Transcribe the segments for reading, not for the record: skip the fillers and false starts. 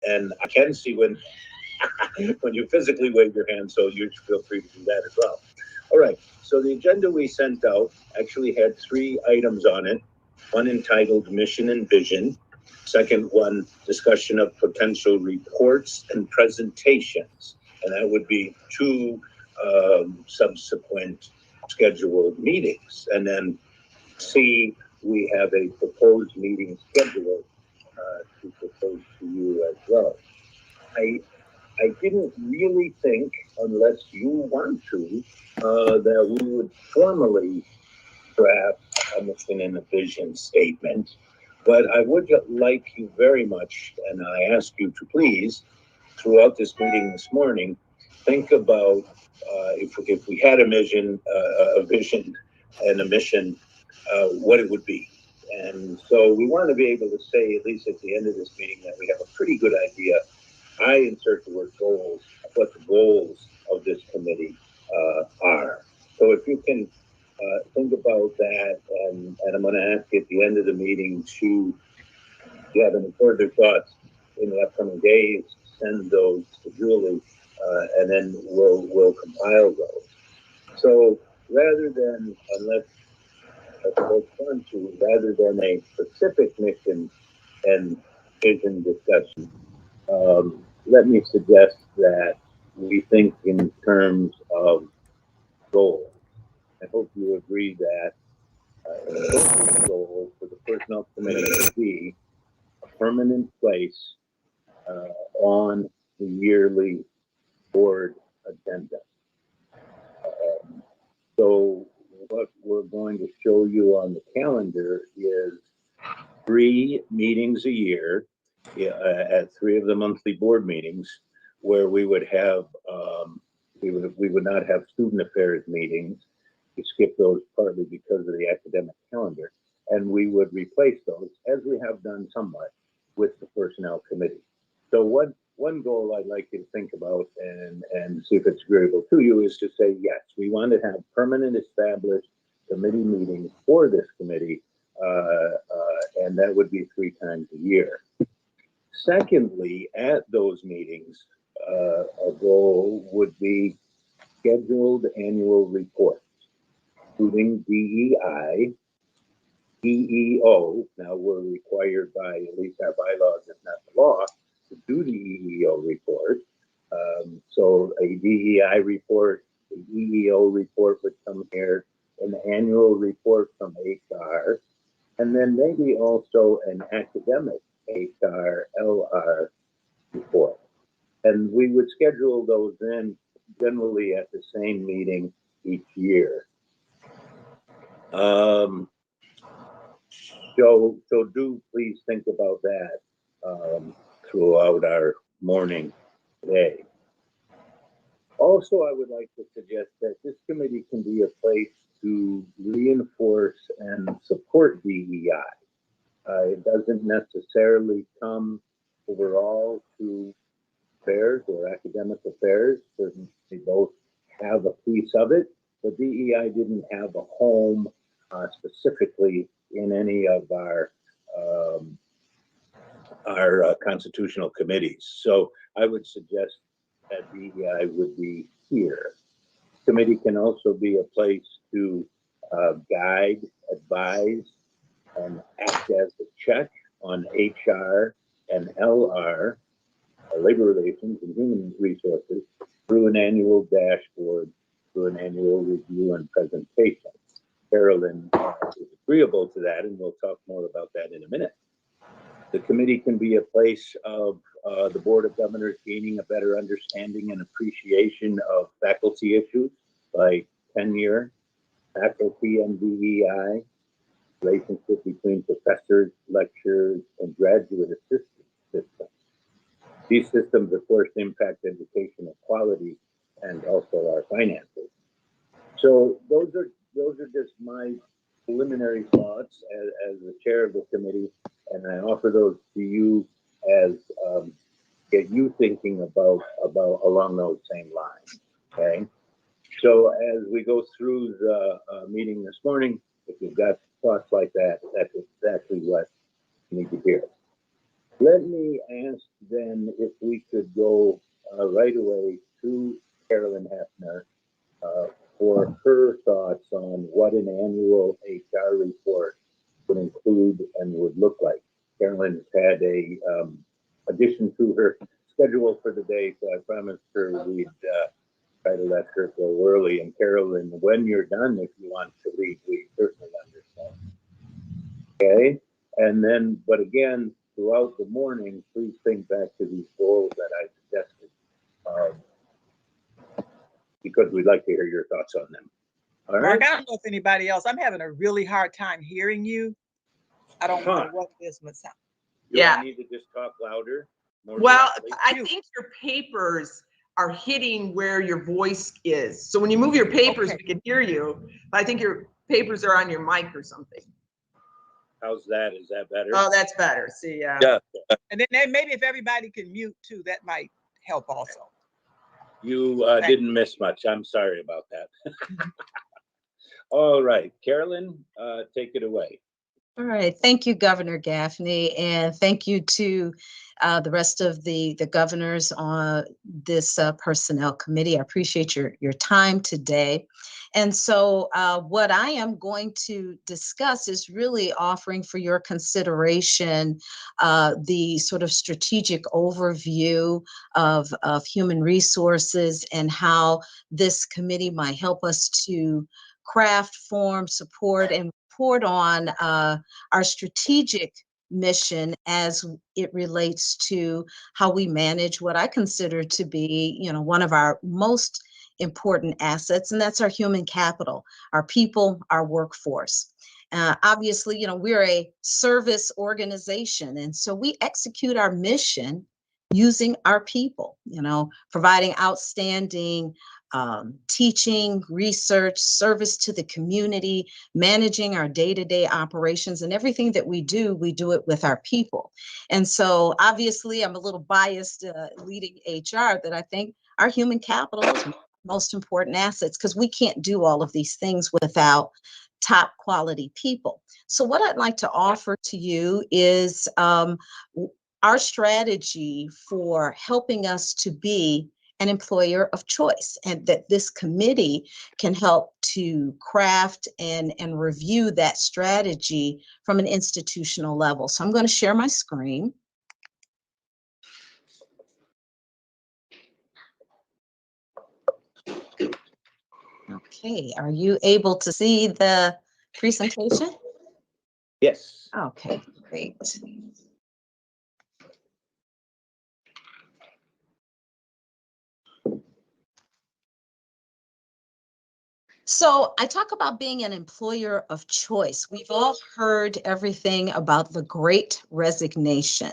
And I can see when when you physically wave your hand, so you feel free to do that as well. All right, so the agenda we sent out actually had 3 items on it. One entitled Mission and Vision. Second one, discussion of potential reports and presentations. And that would be 2 subsequent scheduled meetings. And then C, we have a proposed meeting schedule to propose to you as well. I didn't really think, unless you want to, that we would formally draft a mission and a vision statement. But I would like you very much, and I ask you to please, throughout this meeting this morning, think about if we had a vision and a mission, what it would be. And so we want to be able to say, at least at the end of this meeting, that we have a pretty good idea. I insert the word goals, what the goals of this committee are. So if you can think about that, and I'm going to ask you at the end of the meeting to, if you have any further thoughts in the upcoming days, send those to Julie, and then we'll compile those. So rather than, rather than a specific mission and vision discussion, let me suggest that we think in terms of goals. I hope you agree that an appropriate goal for the personnel committee would be a permanent place on the yearly board agenda. So what we're going to show you on the calendar is 3 meetings a year at 3 of the monthly board meetings, where we would have we would not have student affairs meetings. We skip those partly because of the academic calendar, and we would replace those, as we have done somewhat, with the personnel committee. So one goal I'd like you to think about and see if it's agreeable to you is to say, yes, we want to have permanent established committee meetings for this committee, and that would be 3 times a year. Secondly, at those meetings, a goal would be scheduled annual reports, including DEI, EEO. Now we're required by at least our bylaws, if not the law, to do the EEO report. So a DEI report, the EEO report would come here, an annual report from HR, and then maybe also an academic HR, LR report. And we would schedule those in generally at the same meeting each year. So do please think about that throughout our morning today. Also, I would like to suggest that this committee can be a place to reinforce and support DEI. It doesn't necessarily come overall to affairs or academic affairs. Certainly they both have a piece of it, but DEI didn't have a home specifically in any of our constitutional committees. So I would suggest that DEI would be here. Committee can also be a place to guide, advise, and act as a check on HR and LR, labor relations and human resources, through an annual dashboard, through an annual review and presentation. Carolyn is agreeable to that, and we'll talk more about that in a minute. The committee can be a place of the Board of Governors gaining a better understanding and appreciation of faculty issues like tenure, faculty and DEI, relationship between professors, lecturers, and graduate assistant systems. These systems, of course, impact educational quality and also our finances. So those are just my preliminary thoughts as the chair of the committee, and I offer those to you as get you thinking about along those same lines. Okay. So as we go through the meeting this morning, if you've got thoughts like that, that's exactly what you need to hear. Let me ask then if we could go right away to Carolyn Hefner for her thoughts on what an annual HR report would include and would look like. Carolyn had a addition to her schedule for the day, so I promised her we'd try to let her go early. And Carolyn, when you're done, if you want to leave, we certainly understand. Okay, and then, but again, throughout the morning, please think back to these goals that I suggested, because we'd like to hear your thoughts on them. All right. Mark, I don't know if anybody else, I'm having a really hard time hearing you. I don't know what this must sound. Yeah. I need to just talk louder. Well, directly. I think your papers are hitting where your voice is. So when you move your papers, Okay. we can hear you. But I think your papers are on your mic or something. How's that? Is that better? Oh, that's better. See, Yeah. And then maybe if everybody can mute too, that might help also. You didn't miss much. I'm sorry about that. All right, Carolyn, take it away. All right. Thank you, Governor Gaffney, and thank you to the rest of the governors on this personnel committee. I appreciate your time today. And so what I am going to discuss is really offering for your consideration the sort of strategic overview of human resources and how this committee might help us to craft, form, support, and report on our strategic mission as it relates to how we manage what I consider to be, one of our most important assets, and that's our human capital, our people, our workforce. Obviously, we're a service organization, and so we execute our mission using our people, providing outstanding teaching, research, service to the community, managing our day-to-day operations, and everything that we do it with our people. And so obviously I'm a little biased leading HR, that I think our human capital is most important assets, because we can't do all of these things without top quality people. So what I'd like to offer to you is our strategy for helping us to be an employer of choice, and that this committee can help to craft and review that strategy from an institutional level. So I'm going to share my screen. Okay, are you able to see the presentation? Yes. Okay, great. So I talk about being an employer of choice. We've all heard everything about the Great Resignation.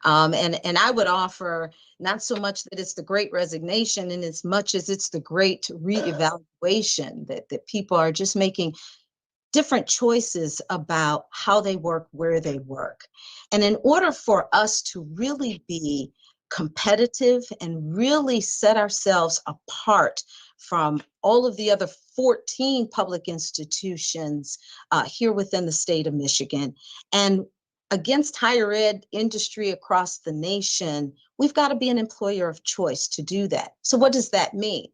And I would offer not so much that it's the Great Resignation in as much as it's the Great Reevaluation, that people are just making different choices about how they work, where they work. And in order for us to really be competitive and really set ourselves apart from all of the other 14 public institutions here within the state of Michigan, and against higher ed industry across the nation, we've got to be an employer of choice to do that. So what does that mean?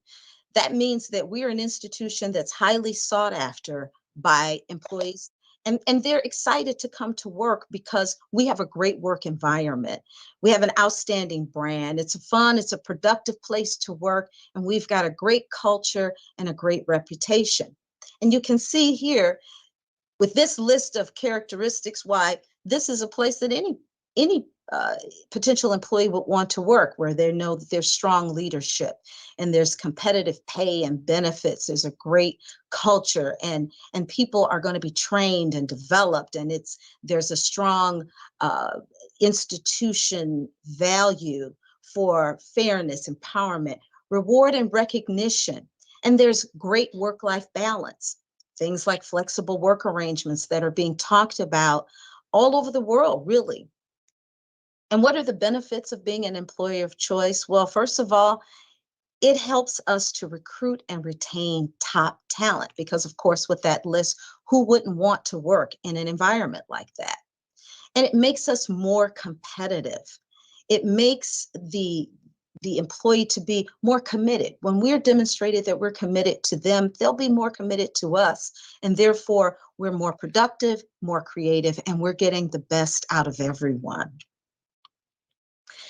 That means that we are an institution that's highly sought after by employees, and they're excited to come to work because we have a great work environment. We have an outstanding brand. It's a fun, it's a productive place to work, and we've got a great culture and a great reputation. And you can see here with this list of characteristics why this is a place that any potential employee would want to work, where they know that there's strong leadership and there's competitive pay and benefits. There's a great culture, and people are going to be trained and developed, and there's a strong institution value for fairness, empowerment, reward, and recognition. And there's great work-life balance. Things like flexible work arrangements that are being talked about all over the world, really. And what are the benefits of being an employer of choice? Well, first of all, it helps us to recruit and retain top talent, because of course, with that list, who wouldn't want to work in an environment like that? And it makes us more competitive. It makes the employee to be more committed. When we're demonstrated that we're committed to them, they'll be more committed to us. And therefore, we're more productive, more creative, and we're getting the best out of everyone.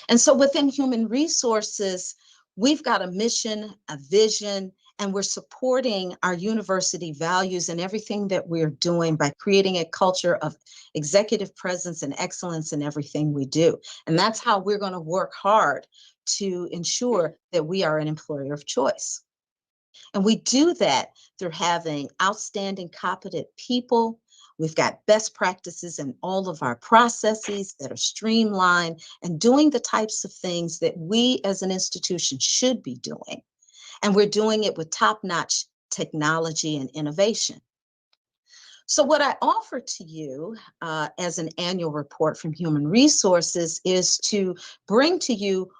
And so within human resources, we've got a mission, a vision, and we're supporting our university values and everything that we're doing by creating a culture of executive presence and excellence in everything we do. And that's how we're going to work hard to ensure that we are an employer of choice. And we do that through having outstanding, competent people. We've got best practices in all of our processes that are streamlined and doing the types of things that we as an institution should be doing. And we're doing it with top-notch technology and innovation. So what I offer to you as an annual report from Human Resources is to bring to you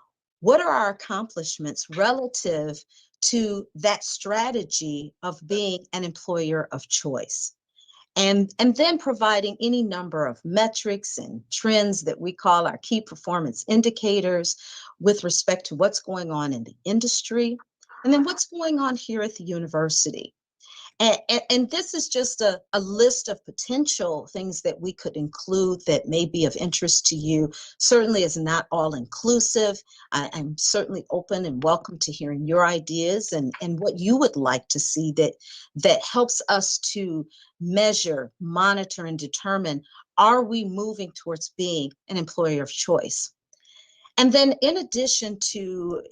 what are our accomplishments relative to that strategy of being an employer of choice. And then providing any number of metrics and trends that we call our key performance indicators with respect to what's going on in the industry, and then what's going on here at the university. And this is just a list of potential things that we could include that may be of interest to you. Certainly is not all inclusive. I'm certainly open and welcome to hearing your ideas and what you would like to see that helps us to measure, monitor, and determine, are we moving towards being an employer of choice? And then in addition to,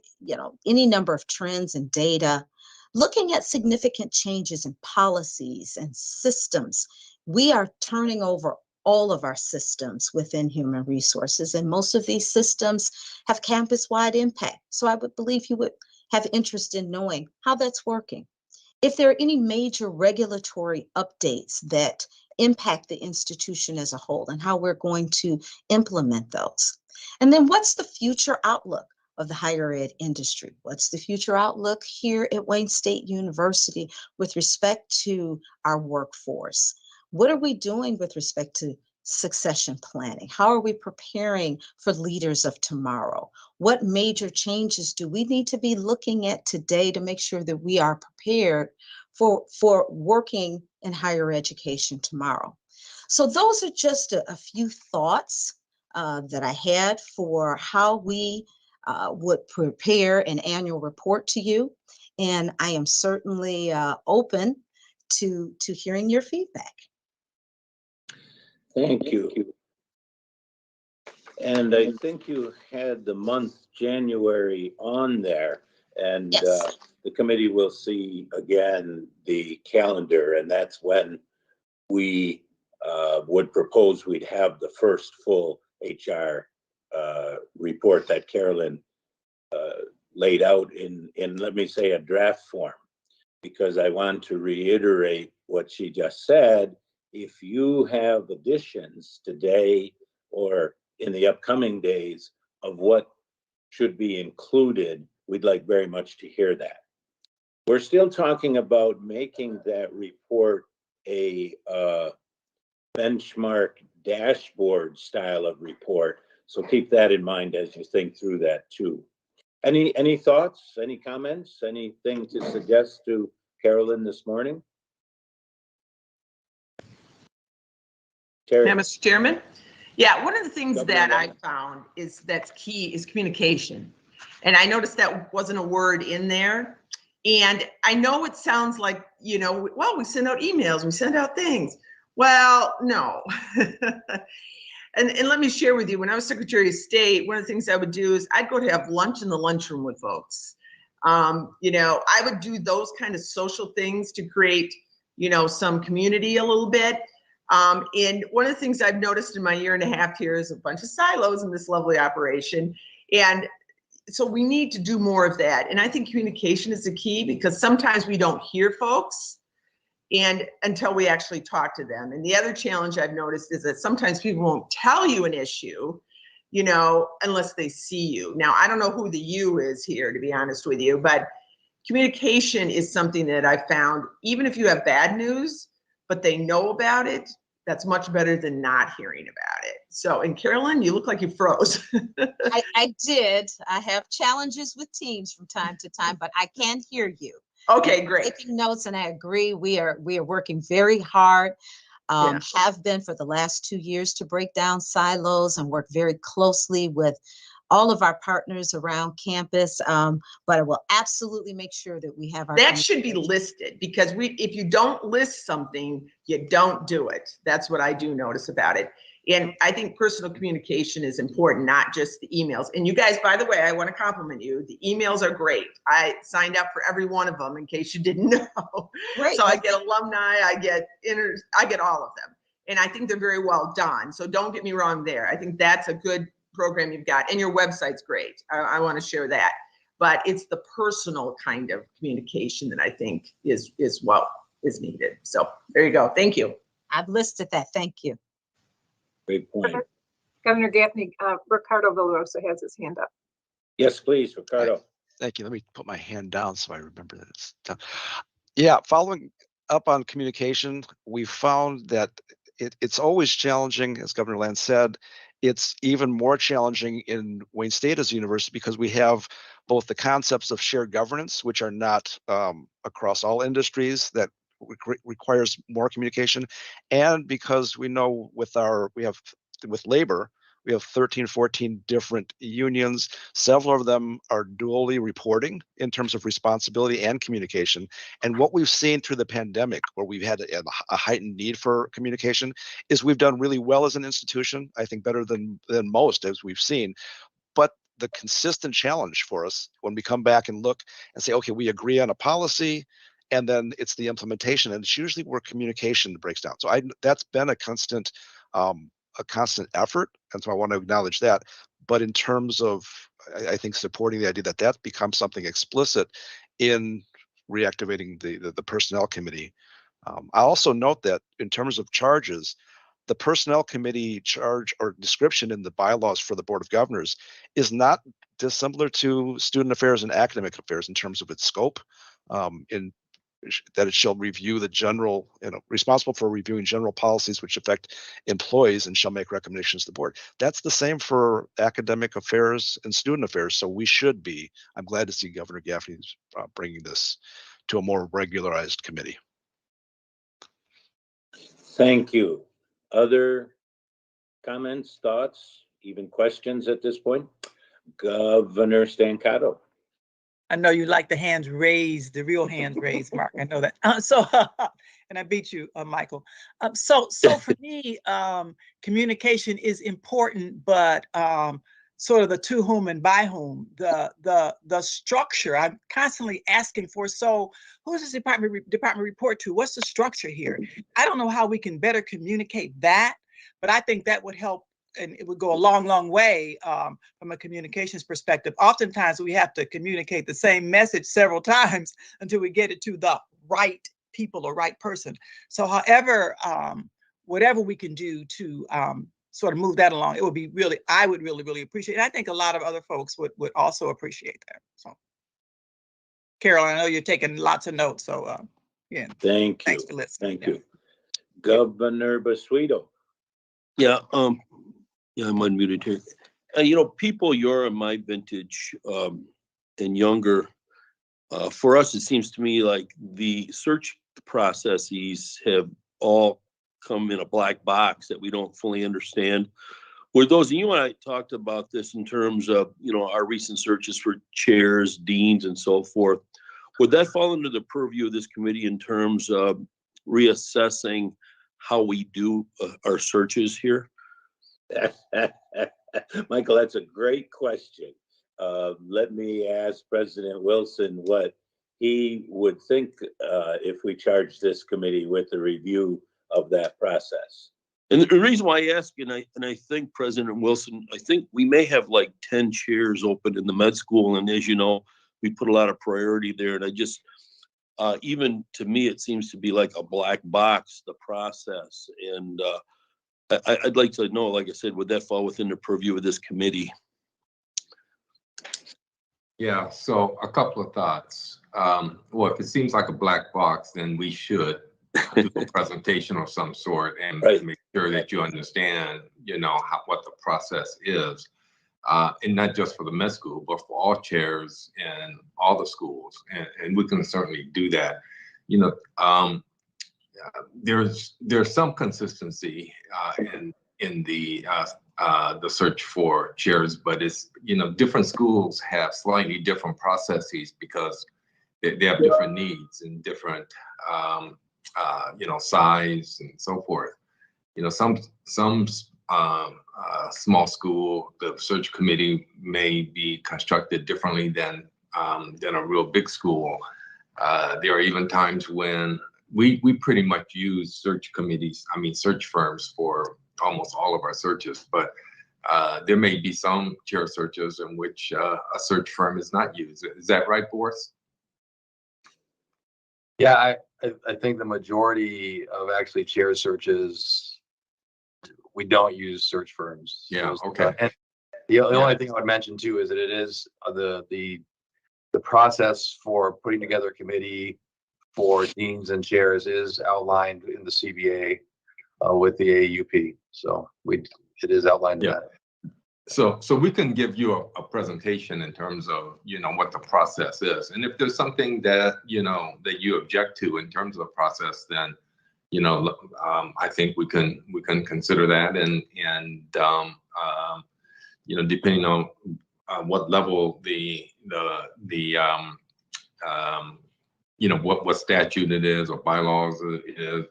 any number of trends and data, looking at significant changes in policies and systems. We are turning over all of our systems within human resources, and most of these systems have campus-wide impact. So I would believe you would have interest in knowing how that's working. If there are any major regulatory updates that impact the institution as a whole and how we're going to implement those. And then what's the future outlook of the higher ed industry? What's the future outlook here at Wayne State University with respect to our workforce? What are we doing with respect to succession planning? How are we preparing for leaders of tomorrow? What major changes do we need to be looking at today to make sure that we are prepared for working in higher education tomorrow? So those are just a few thoughts that I had for how we would prepare an annual report to you. And I am certainly open to hearing your feedback. Thank you. And I think you had the month January on there, and Yes. the committee will see again the calendar, and that's when we would propose we'd have the first full HR report that Carolyn laid out in, let me say, a draft form, because I want to reiterate what she just said. If you have additions today or in the upcoming days of what should be included, we'd like very much to hear that. We're still talking about making that report a benchmark dashboard style of report. So keep that in mind as you think through that too. Any thoughts, any comments, anything to suggest to Carolyn this morning? Terry. Yeah, Mr. Chairman. Yeah, one of the things Governor that I Lemon. found that's key is communication. And I noticed that wasn't a word in there. And I know it sounds like, well, we send out emails, we send out things. Well, no. And let me share with you, when I was Secretary of State, one of the things I would do is I'd go to have lunch in the lunchroom with folks. I would do those kind of social things to create, some community a little bit. And one of the things I've noticed in my year and a half here is a bunch of silos in this lovely operation. And so we need to do more of that. And I think communication is the key, because sometimes we don't hear folks and until we actually talk to them. And the other challenge I've noticed is that sometimes people won't tell you an issue, unless they see you. Now, I don't know who the you is here, to be honest with you, but communication is something that I found, even if you have bad news, but they know about it, that's much better than not hearing about it. So, and Carolyn, you look like you froze. I did. I have challenges with Teams from time to time, but I can hear you. Okay, great. Taking notes, and I agree. We are working very hard. Have been for the last 2 years to break down silos and work very closely with all of our partners around campus. But I will absolutely make sure that we have our. That should be listed, because if you don't list something, you don't do it. That's what I do notice about it. And I think personal communication is important, not just the emails. And you guys, by the way, I want to compliment you. The emails are great. I signed up for every one of them, in case you didn't know. Great. So I get alumni, I get all of them. And I think they're very well done. So don't get me wrong there. I think that's a good program you've got. And your website's great. I want to share that. But it's the personal kind of communication that I think is what is needed. So there you go. Thank you. I've listed that. Thank you. Great point. Governor Gaffney, Ricardo Villarosa has his hand up. Yes, please, Ricardo. Thank you. Let me put my hand down so I remember that it's done. Yeah, following up on communication, we found that it's always challenging, as Governor Land said. It's even more challenging in Wayne State as a university, because we have both the concepts of shared governance, which are not across all industries, that requires more communication, and because we know with labor, we have 13, 14 different unions. Several of them are dually reporting in terms of responsibility and communication. And what we've seen through the pandemic, where we've had a heightened need for communication, is we've done really well as an institution. I think better than most, as we've seen. But the consistent challenge for us when we come back and look and say, okay, we agree on a policy, and then it's the implementation, and it's usually where communication breaks down. So that's been a constant effort, and so I want to acknowledge that. But in terms of, I think, supporting the idea that becomes something explicit in reactivating the personnel committee. I also note that in terms of charges, the personnel committee charge or description in the bylaws for the Board of Governors is not dissimilar to student affairs and academic affairs in terms of its scope. That it shall review the general, responsible for reviewing general policies which affect employees, and shall make recommendations to the board. That's the same for academic affairs and student affairs. So we should be, I'm glad to see Governor Gaffney's bringing this to a more regularized committee. Thank you. Other comments, thoughts, even questions at this point? Governor Stancato. I know you like the hands raised, the real hands raised, Mark. I know that. And I beat you, Michael. So for me, communication is important, but sort of the to whom and by whom, the structure. I'm constantly asking for. So who does this department report to? What's the structure here? I don't know how we can better communicate that, but I think that would help. And it would go a long, long way from a communications perspective. Oftentimes we have to communicate the same message several times until we get it to the right people or right person. So however, whatever we can do to sort of move that along, it would be really, I would really, really appreciate it. I think a lot of other folks would also appreciate that. So Carol, I know you're taking lots of notes. So yeah. Thank you. Thanks for listening. Thank you. Governor Basuito. Yeah, I'm unmuted here. People your and my vintage and younger, for us, it seems to me like the search processes have all come in a black box that we don't fully understand. Were those, you and I talked about this in terms of, our recent searches for chairs, deans, and so forth. Would that fall under the purview of this committee in terms of reassessing how we do our searches here? Michael, that's a great question. Let me ask President Wilson what he would think if we charge this committee with a review of that process. And the reason why I ask, and I think President Wilson, I think we may have like 10 chairs open in the med school, and as you know, we put a lot of priority there. And I just, even to me, it seems to be like a black box, the process. And I'd like to know, like I said, would that fall within the purview of this committee? Yeah, so a couple of thoughts. Well, if it seems like a black box, then we should do a presentation of some sort and Right. make sure that you understand, what the process is. And not just for the med school, but for all chairs and all the schools. And we can certainly do that. There's some consistency in the search for chairs, but it's, different schools have slightly different processes because they have different needs and different size and so forth. Some small school, the search committee may be constructed differently than a real big school. There are even times when we pretty much use search firms for almost all of our searches, but there may be some chair searches in which a search firm is not used. Is that right, Boris? Yeah, I think the majority of actually chair searches, we don't use search firms. Yeah, okay. And the only thing I would mention too is that it is the process for putting together a committee for deans and chairs is outlined in the CBA with the AUP. So it is outlined in that. So we can give you a presentation in terms of, what the process is. And if there's something that, that you object to in terms of the process, then, I think we can consider that. And depending on what level what statute it is or bylaws it is,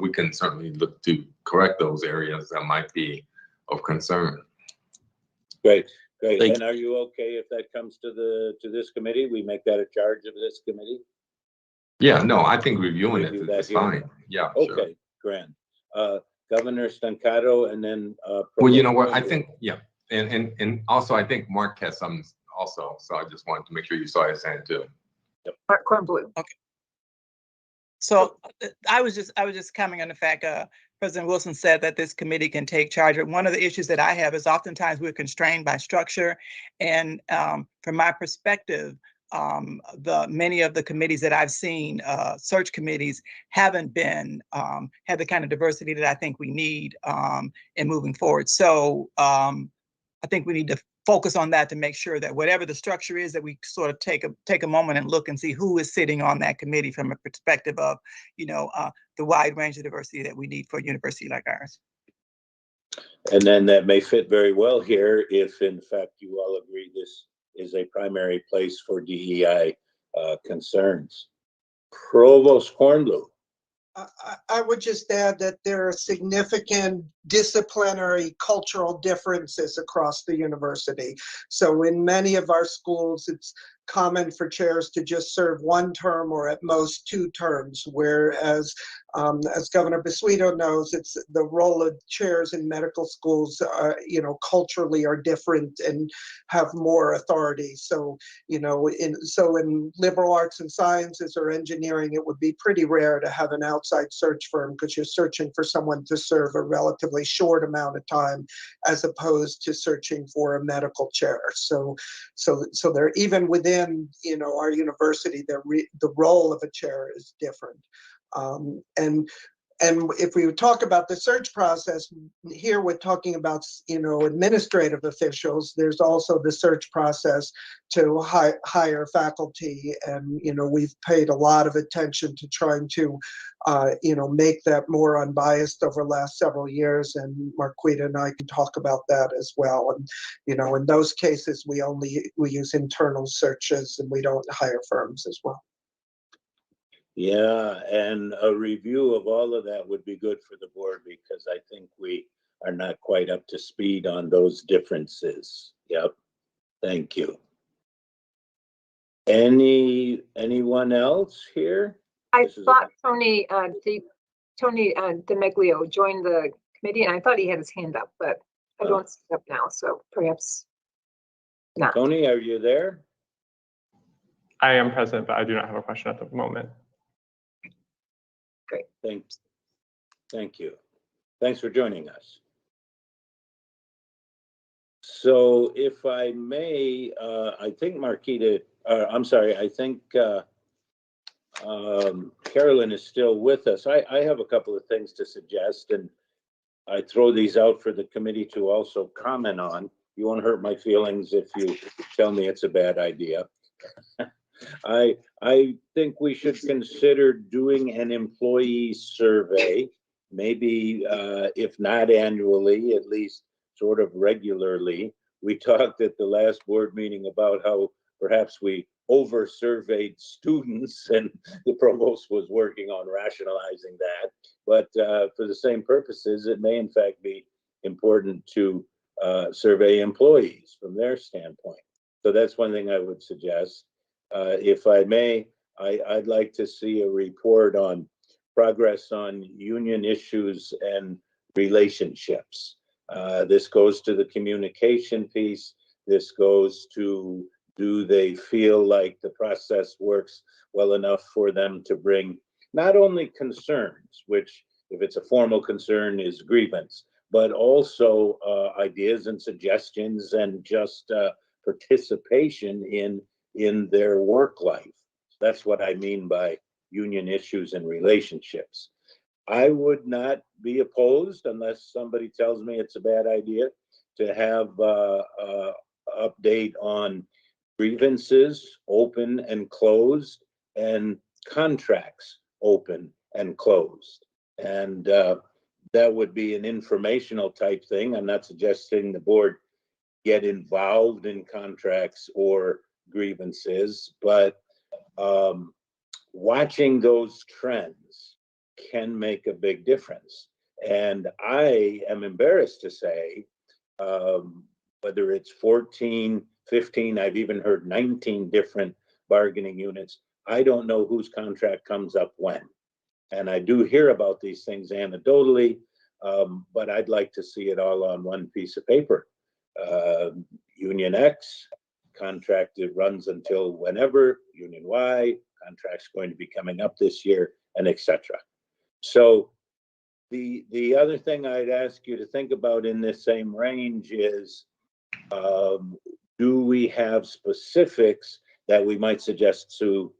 we can certainly look to correct those areas that might be of concern. Great. Thank And are you okay if that comes to this committee? We make that a charge of this committee? Yeah, no, I think reviewing Review it that is here. fine. Yeah, sure. Okay, grand. Governor Stancato and then. Well, you know what, I think, and also I think Mark has some also, so I just wanted to make sure you saw his hand too. Mark Kornblum. So I was just commenting on the fact President Wilson said that this committee can take charge. But one of the issues that I have is oftentimes we're constrained by structure. And from my perspective, many of the committees that I've seen, search committees, haven't been had the kind of diversity that I think we need in moving forward. So I think we need to focus on that to make sure that whatever the structure is, that we sort of take a moment and look and see who is sitting on that committee from a perspective of, the wide range of diversity that we need for a university like ours. And then that may fit very well here if in fact you all agree this is a primary place for DEI concerns. Provost Kornblum. I would just add that there are significant disciplinary cultural differences across the university. So in many of our schools, it's common for chairs to just serve one term or at most 2 terms, whereas as Governor Basuito knows, it's the role of chairs in medical schools, culturally are different and have more authority. So, in liberal arts and sciences or engineering, it would be pretty rare to have an outside search firm because you're searching for someone to serve a relatively short amount of time as opposed to searching for a medical chair. So they're even within, our university, the role of a chair is different. And if we talk about the search process, here we're talking about, administrative officials. There's also the search process to hire faculty. And, we've paid a lot of attention to trying to, make that more unbiased over the last several years. And Marquita and I can talk about that as well. And, in those cases, we use internal searches and we don't hire firms as well. Yeah, and a review of all of that would be good for the board because I think we are not quite up to speed on those differences. Yep. Thank you. Anyone else here? I thought Tony DeMeglio joined the committee, and I thought he had his hand up, but I don't see it up now, so perhaps not. Tony, are you there? I am present, but I do not have a question at the moment. Great. Thank you. Thanks for joining us. So if I may, I think Marquita, I think Carolyn is still with us. I have a couple of things to suggest, and I throw these out for the committee to also comment on. You won't hurt my feelings if you tell me it's a bad idea. I think we should consider doing an employee survey, maybe if not annually, at least sort of regularly. We talked at the last board meeting about how perhaps we over-surveyed students, and the provost was working on rationalizing that. But for the same purposes, it may in fact be important to survey employees from their standpoint. So that's one thing I would suggest. If I may, I'd like to see a report on progress on union issues and relationships. This goes to the communication piece. This goes to, do they feel like the process works well enough for them to bring not only concerns, which if it's a formal concern is grievance, but also ideas and suggestions and just participation in their work life. That's what I mean by union issues and relationships. I would not be opposed, unless somebody tells me it's a bad idea, to have update on grievances, open and closed, and contracts, open and closed. And that would be an informational type thing. I'm not suggesting the board get involved in contracts or grievances, but watching those trends can make a big difference. And I am embarrassed to say, whether it's 14, 15, I've even heard 19 different bargaining units, I don't know whose contract comes up when. And I do hear about these things anecdotally, but I'd like to see it all on one piece of paper. Union X, contract that runs until whenever, Union Y, contract's going to be coming up this year, and etc. So the other thing I'd ask you to think about in this same range is, do we have specifics that we might suggest to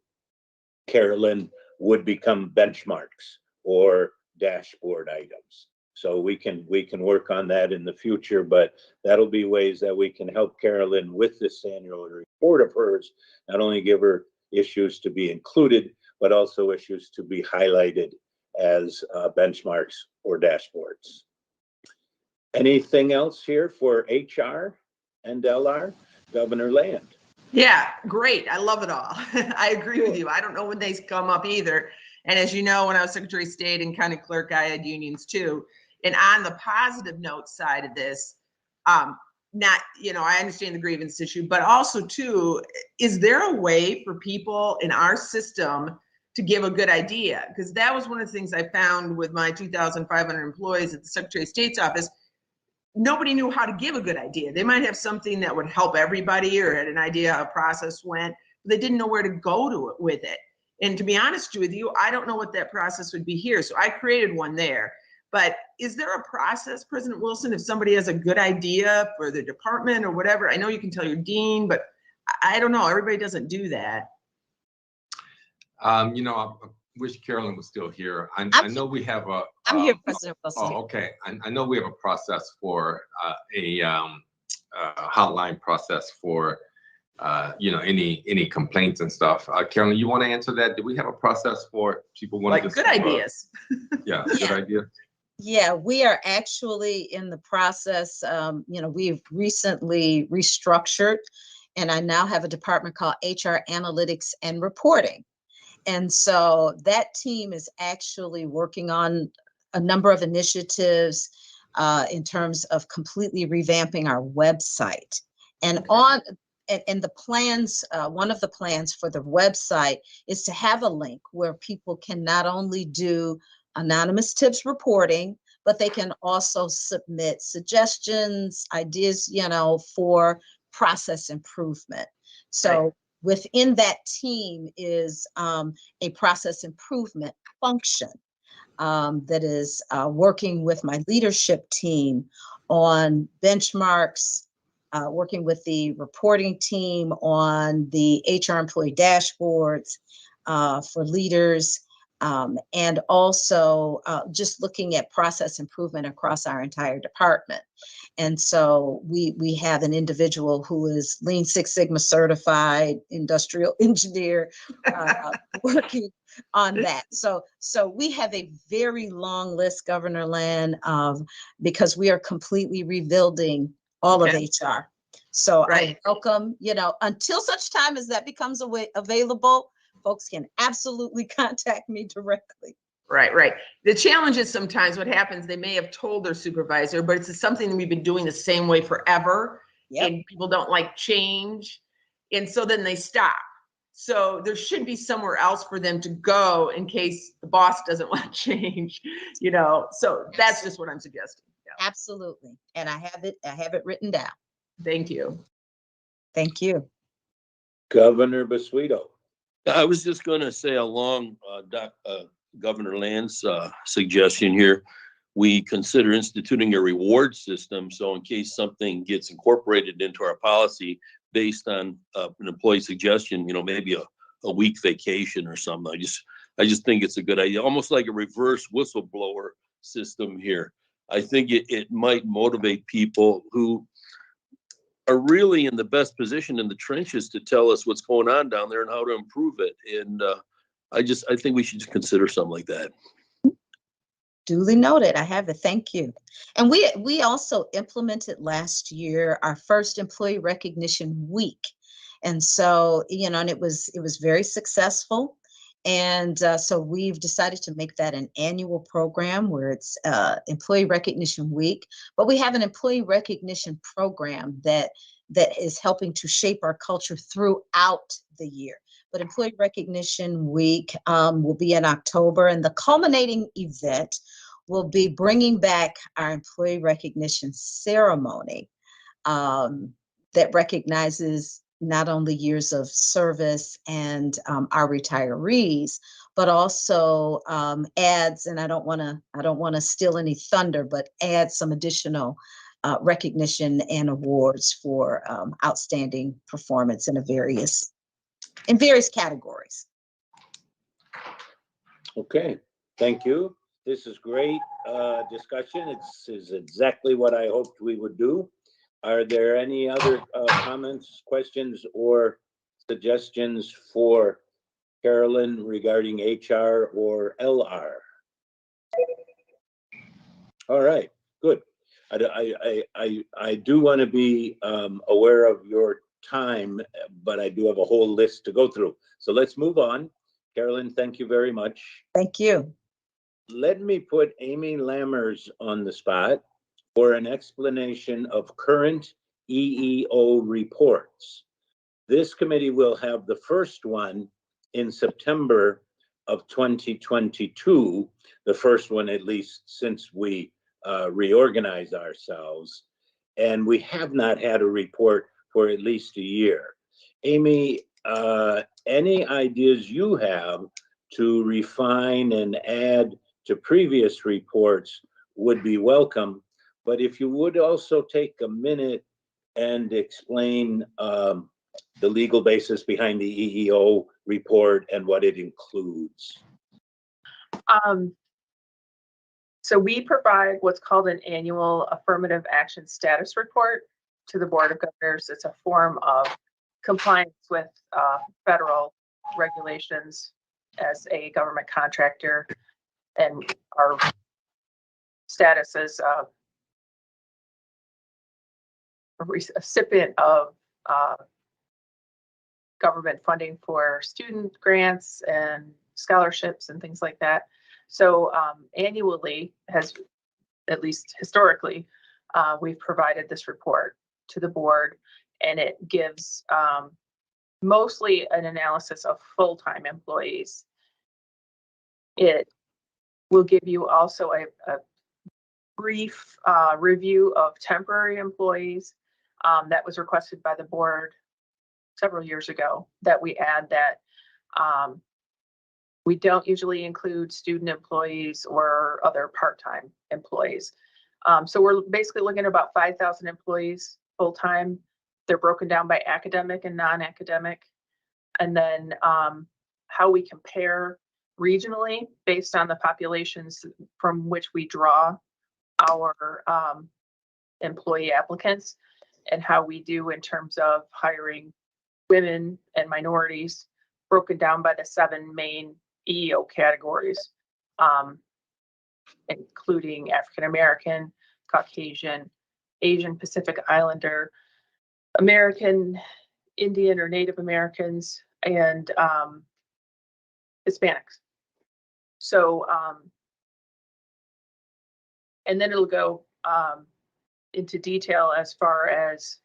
Carolyn would become benchmarks or dashboard items? So we can work on that in the future, but that'll be ways that we can help Carolyn with this annual report of hers, not only give her issues to be included, but also issues to be highlighted as benchmarks or dashboards. Anything else here for HR and LR? Governor Land. Yeah, great. I love it all. I agree with you. I don't know when they come up either. And as you know, when I was Secretary of State and county clerk, I had unions too. And on the positive note side of this, not, I understand the grievance issue, but also too, is there a way for people in our system to give a good idea? Because that was one of the things I found with my 2,500 employees at the Secretary of State's office. Nobody knew how to give a good idea. They might have something that would help everybody or had an idea how a process went, but they didn't know where to go to it with it. And to be honest with you, I don't know what that process would be here. So I created one there. But is there a process, President Wilson, if somebody has a good idea for the department or whatever? I know you can tell your dean, but I don't know. Everybody doesn't do that. I wish Carolyn was still here. I know we have a. I'm here, President Wilson. Oh, okay. I know we have a process for a hotline process for any complaints and stuff. Carolyn, you want to answer that? Do we have a process for people want like good ideas? Yeah, good idea. Yeah, we are actually in the process. We've recently restructured, and I now have a department called HR Analytics and Reporting. And so that team is actually working on a number of initiatives in terms of completely revamping our website. And the plans, one of the plans for the website is to have a link where people can not only do anonymous tips reporting, but they can also submit suggestions, ideas, for process improvement. So right. Within that team is a process improvement function that is working with my leadership team on benchmarks, working with the reporting team on the HR employee dashboards, for leaders, and also just looking at process improvement across our entire department. And so we have an individual who is Lean Six Sigma certified industrial engineer working on that. So we have a very long list, Governor Land, because we are completely rebuilding all of HR. So I welcome, until such time as that becomes available, folks can absolutely contact me directly. Right. The challenge is sometimes what happens, they may have told their supervisor, but it's something we've been doing the same way forever. Yep. And people don't like change. And so then they stop. So there should be somewhere else for them to go in case the boss doesn't want to change, so that's just what I'm suggesting. Yeah. Absolutely. And I have it written down. Thank you. Thank you. Governor Basuito. I was just going to say along Governor Land's suggestion here, we consider instituting a reward system. So in case something gets incorporated into our policy based on an employee suggestion, maybe a week vacation or something. I just think it's a good idea, almost like a reverse whistleblower system here. I think it might motivate people who are really in the best position in the trenches to tell us what's going on down there and how to improve it. And I think we should just consider something like that. Duly noted. I have it. Thank you. And we also implemented last year our first Employee Recognition Week. And so, and it was very successful. And so we've decided to make that an annual program where it's Employee Recognition Week. But we have an employee recognition program that is helping to shape our culture throughout the year. But Employee Recognition Week will be in October, and the culminating event will be bringing back our employee recognition ceremony that recognizes not only years of service and our retirees, but also adds, and I don't want to steal any thunder, but adds some additional recognition and awards for outstanding performance in various categories. Okay, thank you. This is great discussion. This is exactly what I hoped we would do. Are there any other comments, questions, or suggestions for Carolyn regarding HR or LR? All right, good. I do want to be aware of your time, but I do have a whole list to go through. So let's move on. Carolyn, thank you very much. Thank you. Let me put Amy Lammers on the spot for an explanation of current EEO reports. This committee will have the first one in September of 2022, the first one at least since we reorganize ourselves. And we have not had a report for at least a year. Amy, any ideas you have to refine and add to previous reports would be welcome. But if you would also take a minute and explain the legal basis behind the EEO report and what it includes. So we provide what's called an annual affirmative action status report to the Board of Governors. It's a form of compliance with federal regulations as a government contractor, and our status is a recipient of government funding for student grants and scholarships and things like that. So annually, at least historically, we've provided this report to the board, and it gives mostly an analysis of full-time employees. It will give you also a brief review of temporary employees that was requested by the board several years ago, that we add that we don't usually include student employees or other part-time employees. So we're basically looking at about 5,000 employees full-time. They're broken down by academic and non-academic. And then how we compare regionally based on the populations from which we draw our employee applicants, and how we do in terms of hiring women and minorities, broken down by the 7 main EEO categories, including African American, Caucasian, Asian Pacific Islander, American Indian or Native Americans, and Hispanics. So, and then it'll go into detail as far as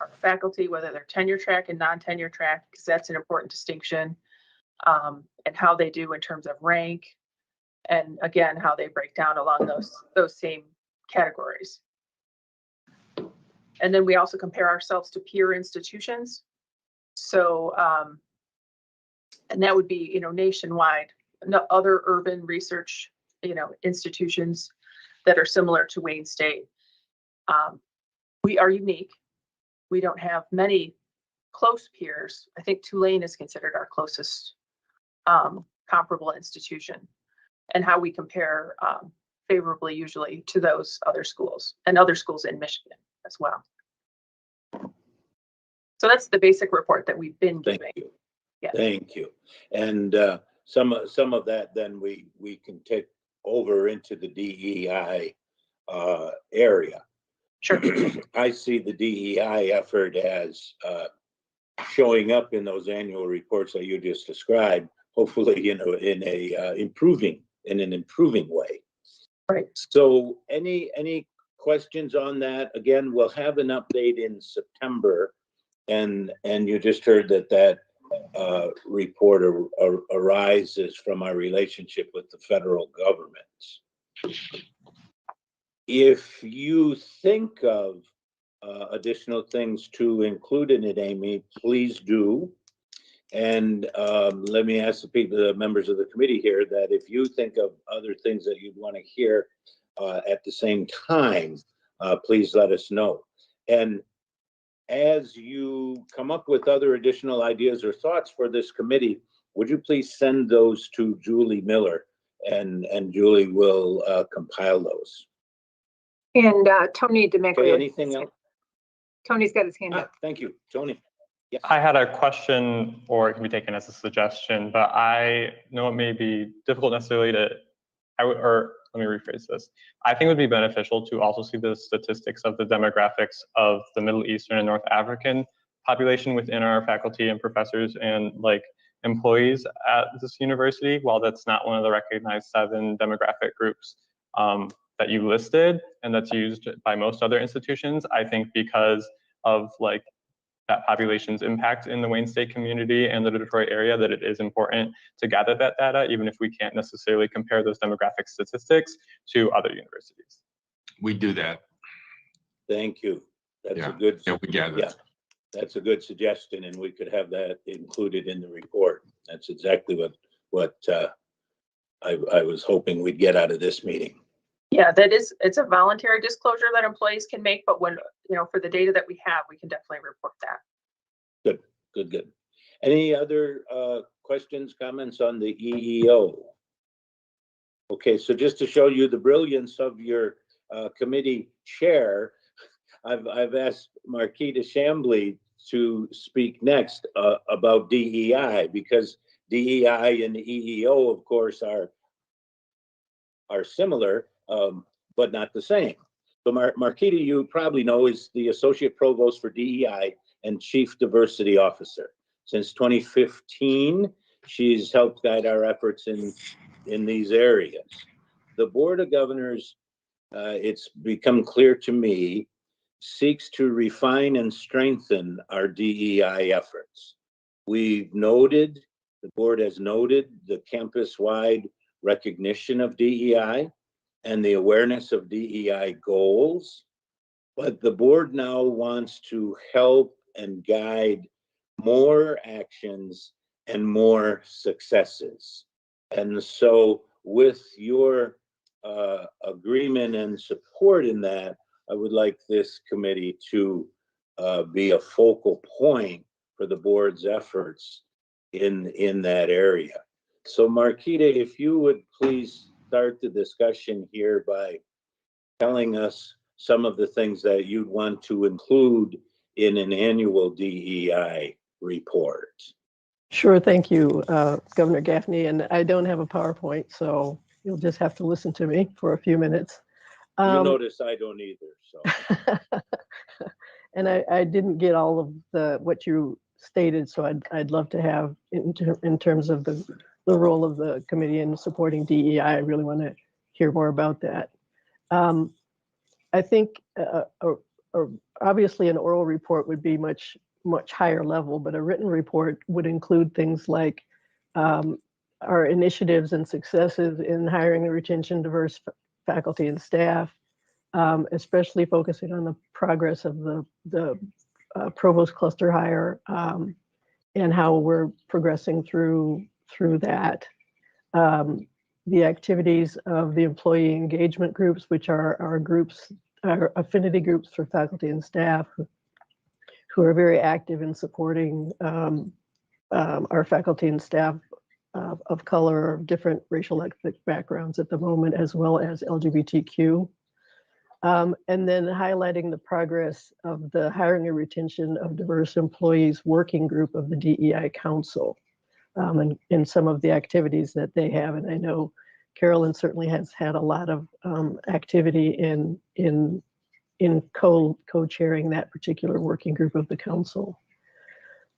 our faculty, whether they're tenure track and non-tenure track, because that's an important distinction, and how they do in terms of rank, and again, how they break down along those same categories. And then we also compare ourselves to peer institutions. So, and that would be, nationwide, other urban research, institutions that are similar to Wayne State. We are unique. We don't have many close peers. I think Tulane is considered our closest comparable institution, and how we compare favorably usually to those other schools and other schools in Michigan as well. So that's the basic report that we've been giving. Thank you. Yeah. Thank you. And some of that then we can take over into the DEI area. Sure. I see the DEI effort as showing up in those annual reports that you just described, hopefully, in an improving way. Right. So any questions on that? Again, we'll have an update in September, and you just heard that report arises from our relationship with the federal government. If you think of additional things to include in it, Amy, please do. And let me ask the members of the committee here, that if you think of other things that you'd want to hear at the same time, please let us know. And as you come up with other additional ideas or thoughts for this committee, would you please send those to Julie Miller, and Julie will compile those. And Tony DeMeglio. Okay, anything else? Tony's got his hand up. Thank you, Tony. Yes. I had a question, or it can be taken as a suggestion, but I know it may be difficult necessarily or let me rephrase this. I think it would be beneficial to also see the statistics of the demographics of the Middle Eastern and North African population within our faculty and professors and employees at this university. While that's not one of the recognized 7 demographic groups that you listed and that's used by most other institutions, I think because of that population's impact in the Wayne State community and the Detroit area, that it is important to gather that data, even if we can't necessarily compare those demographic statistics to other universities. We do that. Thank you. That's Yeah. a good. Yeah, we gather. Yeah, that's a good suggestion, and we could have that included in the report. That's exactly what I was hoping we'd get out of this meeting. Yeah, it's a voluntary disclosure that employees can make, but when, for the data that we have, we can definitely report that. Good. Any other questions, comments on the EEO? Okay, so just to show you the brilliance of your committee chair, I've asked Marquita Chambly to speak next about DEI, because DEI and the EEO, of course, are similar, but not the same. So Marquita, you probably know, is the Associate Provost for DEI and Chief Diversity Officer. Since 2015, she's helped guide our efforts in these areas. The Board of Governors, it's become clear to me, seeks to refine and strengthen our DEI efforts. The board has noted the campus-wide recognition of DEI and the awareness of DEI goals, but the board now wants to help and guide more actions and more successes. And so with your agreement and support in that, I would like this committee to be a focal point for the board's efforts in that area. So Marquita, if you would please start the discussion here by telling us some of the things that you'd want to include in an annual DEI report. Sure, thank you, Governor Gaffney. And I don't have a PowerPoint, so you'll just have to listen to me for a few minutes. You notice I don't either, so. And I didn't get all of what you stated, so I'd love to have in terms of the role of the committee in supporting DEI. I really want to hear more about that. I think obviously an oral report would be much higher level, but a written report would include things like our initiatives and successes in hiring and retention diverse faculty and staff, especially focusing on the progress of the provost cluster hire and how we're progressing through that. The activities of the employee engagement groups, which are our affinity groups for faculty and staff who are very active in supporting our faculty and staff of color, of different racial ethnic backgrounds at the moment, as well as LGBTQ. And then highlighting the progress of the hiring and retention of diverse employees working group of the DEI Council and in some of the activities that they have. And I know Carolyn certainly has had a lot of activity in co-chairing that particular working group of the council.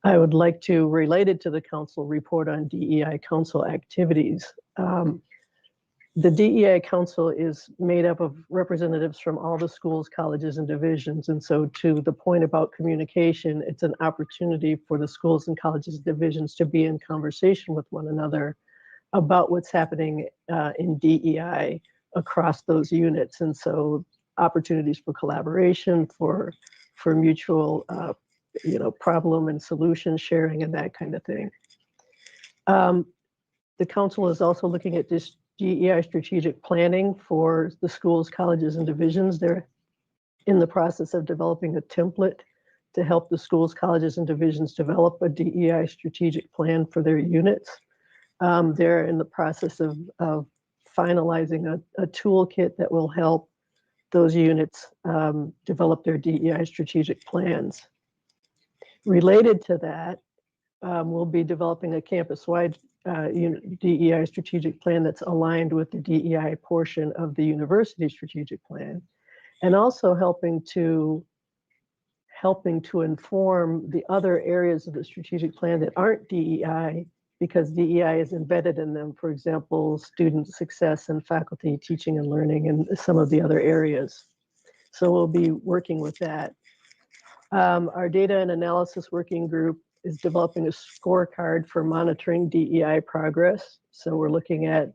I would like to, related to the council, report on DEI council activities. The DEI council is made up of representatives from all the schools, colleges, and divisions. And so to the point about communication, it's an opportunity for the schools and colleges and divisions to be in conversation with one another about what's happening in DEI across those units. And so opportunities for collaboration, for mutual problem and solution sharing and that kind of thing. The council is also looking at this DEI strategic planning for the schools, colleges, and divisions. They're in the process of developing a template to help the schools, colleges, and divisions develop a DEI strategic plan for their units. They're in the process of finalizing a toolkit that will help those units develop their DEI strategic plans. Related to that, we'll be developing a campus-wide DEI strategic plan that's aligned with the DEI portion of the university strategic plan, and also helping to inform the other areas of the strategic plan that aren't DEI, because DEI is embedded in them. For example, student success and faculty teaching and learning and some of the other areas. So we'll be working with that. Our data and analysis working group is developing a scorecard for monitoring DEI progress. So we're looking at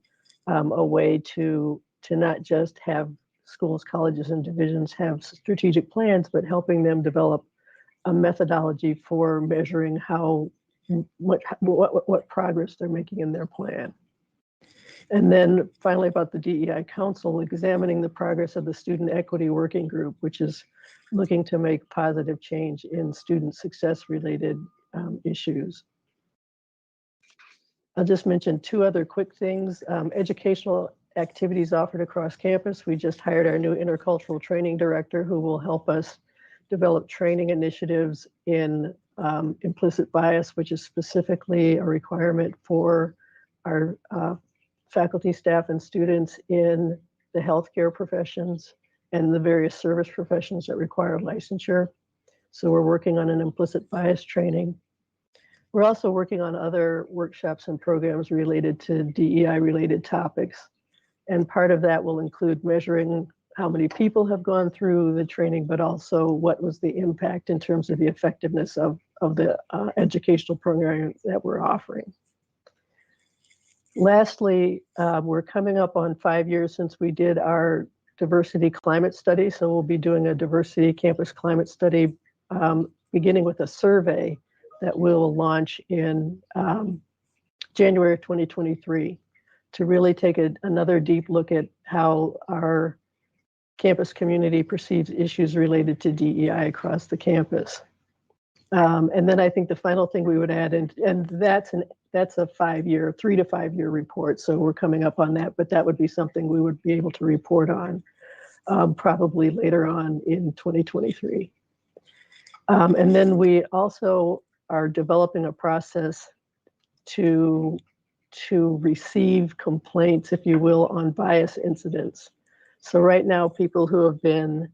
a way to not just have schools, colleges, and divisions have strategic plans, but helping them develop a methodology for measuring what progress they're making in their plan. And then finally, about the DEI Council, examining the progress of the Student Equity Working Group, which is looking to make positive change in student success related issues. I'll just mention two other quick things. Educational activities offered across campus. We just hired our new intercultural training director who will help us develop training initiatives in implicit bias, which is specifically a requirement for our faculty, staff, and students in the healthcare professions and the various service professions that require licensure. So we're working on an implicit bias training. We're also working on other workshops and programs related to DEI related topics. And part of that will include measuring how many people have gone through the training, but also what was the impact in terms of the effectiveness of the educational program that we're offering. Lastly, we're coming up on 5 years since we did our diversity climate study. So we'll be doing a diversity campus climate study beginning with a survey that we'll launch in January of 2023 to really take another deep look at how our campus community perceives issues related to DEI across the campus. And then I think the final thing we would add, and that's a 5-year, 3 to 5 year report. So we're coming up on that, but that would be something we would be able to report on probably later on in 2023. And then we also are developing a process to receive complaints, if you will, on bias incidents. So right now, people who have been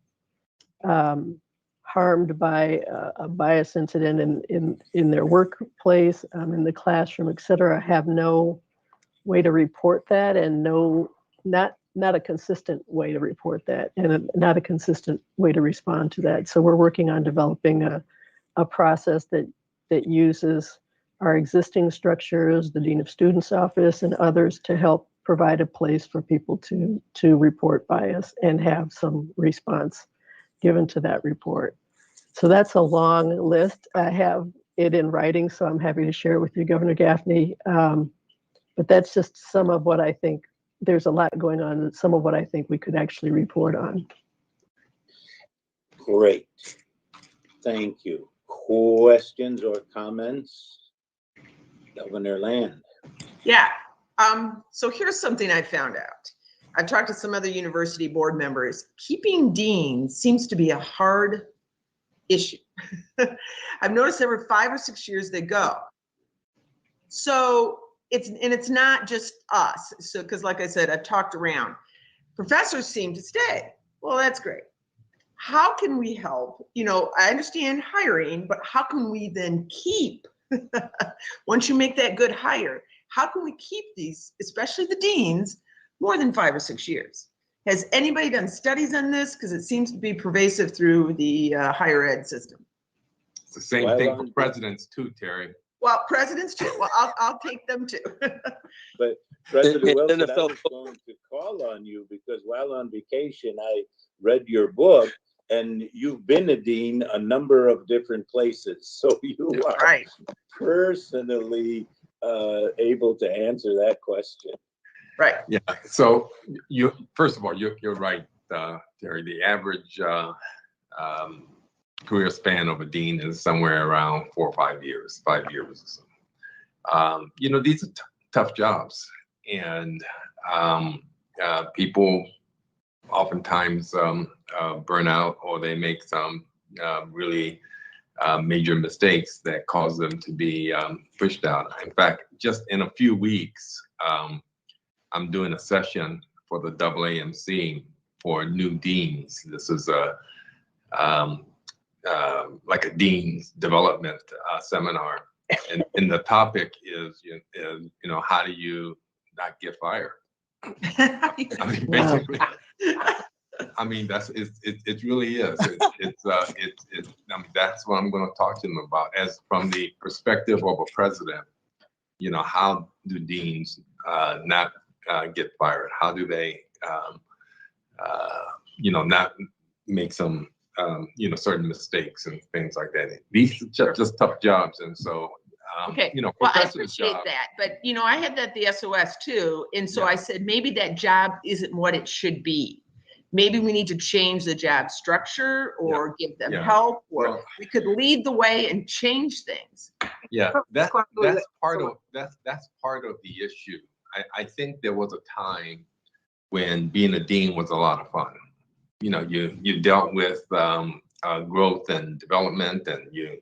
harmed by a bias incident in their workplace, in the classroom, et cetera, have no way to report that, and not a consistent way to report that, and not a consistent way to respond to that. So we're working on developing a process that uses our existing structures, the Dean of Students Office and others, to help provide a place for people to report bias and have some response given to that report. So that's a long list. I have it in writing, so I'm happy to share it with you, Governor Gaffney. But that's just some of what I think. There's a lot going on, and some of what I think we could actually report on. Great. Thank you. Questions or comments? Governor Land. Yeah. So here's something I found out. I've talked to some other university board members. Keeping deans seems to be a hard issue. I've noticed every 5 or 6 years they go. So it's not just us. So, because like I said, I've talked around. Professors seem to stay. Well, that's great. How can we help? You know, I understand hiring, but how can we then keep, once you make that good hire, how can we keep these, especially the deans, more than 5 or 6 years? Has anybody done studies on this? Because it seems to be pervasive through the higher ed system. It's the same thing for presidents too, Terry. Well, presidents too. Well, I'll take them too. But President Wilson, I was going to call on you because while on vacation, I read your book, and you've been a dean a number of different places. So you are right. personally able to answer that question. Right. Yeah. So first of all, you're right, Terry. The average career span of a dean is somewhere around 4 or 5 years, 5 years or so. You know, these are tough jobs, and people oftentimes burn out, or they make some really major mistakes that cause them to be pushed out. In fact, just in a few weeks, I'm doing a session for the AAMC for new deans. This is like a dean's development seminar, and the topic is you know, how do you not get fired? I mean, basically. I mean, it really is. I mean, that's what I'm going to talk to them about, as from the perspective of a president. You know, how do deans not get fired? How do they, you know, not make some, you know, certain mistakes and things like that? These are just tough jobs, and so. Okay. You know, well, I appreciate that, but you know, I had that at the SOS too, and so I said maybe that job isn't what it should be. Maybe we need to change the job structure, or give them help, or we could lead the way and change things. Yeah, that's part of the issue. I think there was a time when being a dean was a lot of fun. You know, you dealt with growth and development, and you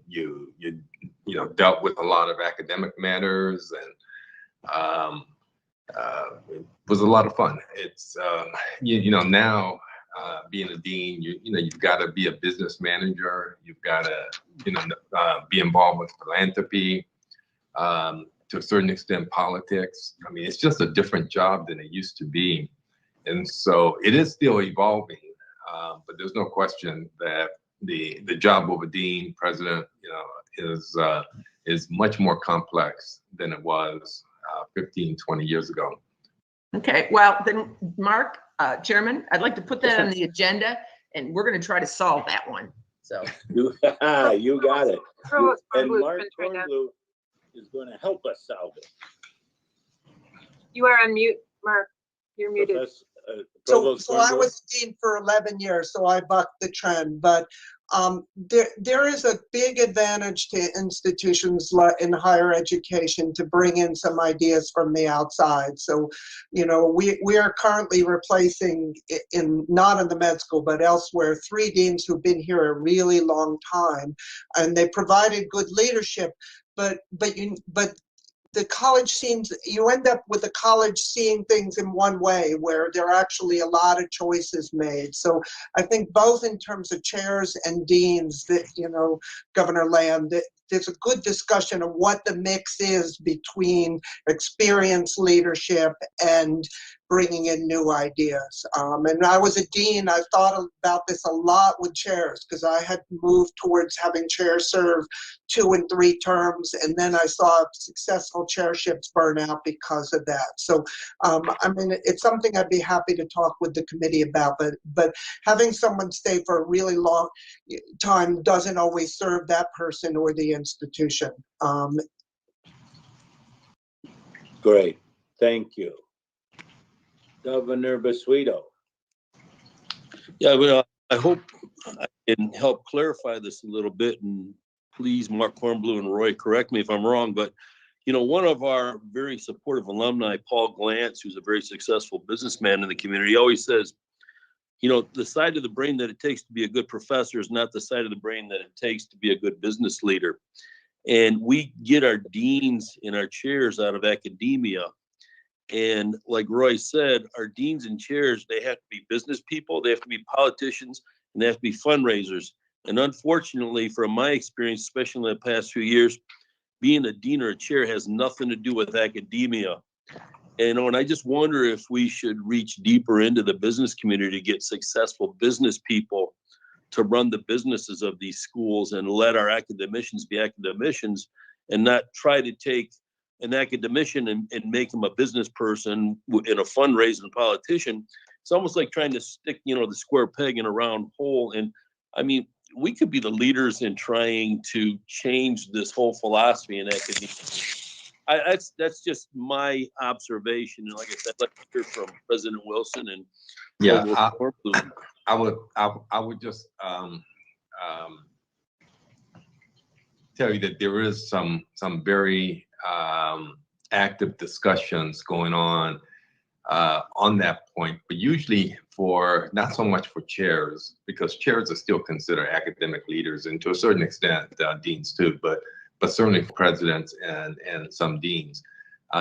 know, dealt with a lot of academic matters, and it was a lot of fun. It's you know, now being a dean, you know, you've got to be a business manager. You've got to, you know, be involved with philanthropy, to a certain extent, politics. I mean, it's just a different job than it used to be, and so it is still evolving. But there's no question that the job of a dean, president, you know, is much more complex than it was 15, 20 years ago. Okay, well then, Mark, Chairman, I'd like to put that on the agenda, and we're going to try to solve that one. So you got it. And Mark Kornblue is going to help us solve it. You are on mute, Mark. You're muted. So I was dean for 11 years, so I bucked the trend. But there is a big advantage to institutions in higher education to bring in some ideas from the outside. So, you know, we are currently replacing, not in the med school, but elsewhere, 3 deans who've been here a really long time, and they provided good leadership. But the college you end up with the college seeing things in one way, where there are actually a lot of choices made. So I think both in terms of chairs and deans, that, you know, Governor Lamb, that there's a good discussion of what the mix is between experienced leadership and bringing in new ideas. And I was a dean. I thought about this a lot with chairs, because I had moved towards having chairs serve 2 and 3 terms, and then I saw successful chairships burn out because of that. So, I mean, it's something I'd be happy to talk with the committee about, but having someone stay for a really long time doesn't always serve that person or the institution. Great, thank you. Governor Basuito. Yeah, but I hope I can help clarify this a little bit, and please, Mark Kornblue and Roy, correct me if I'm wrong, but you know, one of our very supportive alumni, Paul Glantz, who's a very successful businessman in the community, always says, you know, the side of the brain that it takes to be a good professor is not the side of the brain that it takes to be a good business leader. And we get our deans and our chairs out of academia. And like Roy said, our deans and chairs, they have to be business people, they have to be politicians, and they have to be fundraisers. And unfortunately, from my experience, especially in the past few years, being a dean or a chair has nothing to do with academia. And I just wonder if we should reach deeper into the business community to get successful business people to run the businesses of these schools, and let our academicians be academicians, and not try to take an academician and make him a business person and a fundraising politician. It's almost like trying to stick, you know, the square peg in a round hole. And I mean, we could be the leaders in trying to change this whole philosophy in academia. That's just my observation. And like I said, let's hear from President Wilson and yeah, I would just tell you that there is some very active discussions going on that point, but usually for not so much for chairs, because chairs are still considered academic leaders, and to a certain extent deans too, but certainly for presidents and some deans.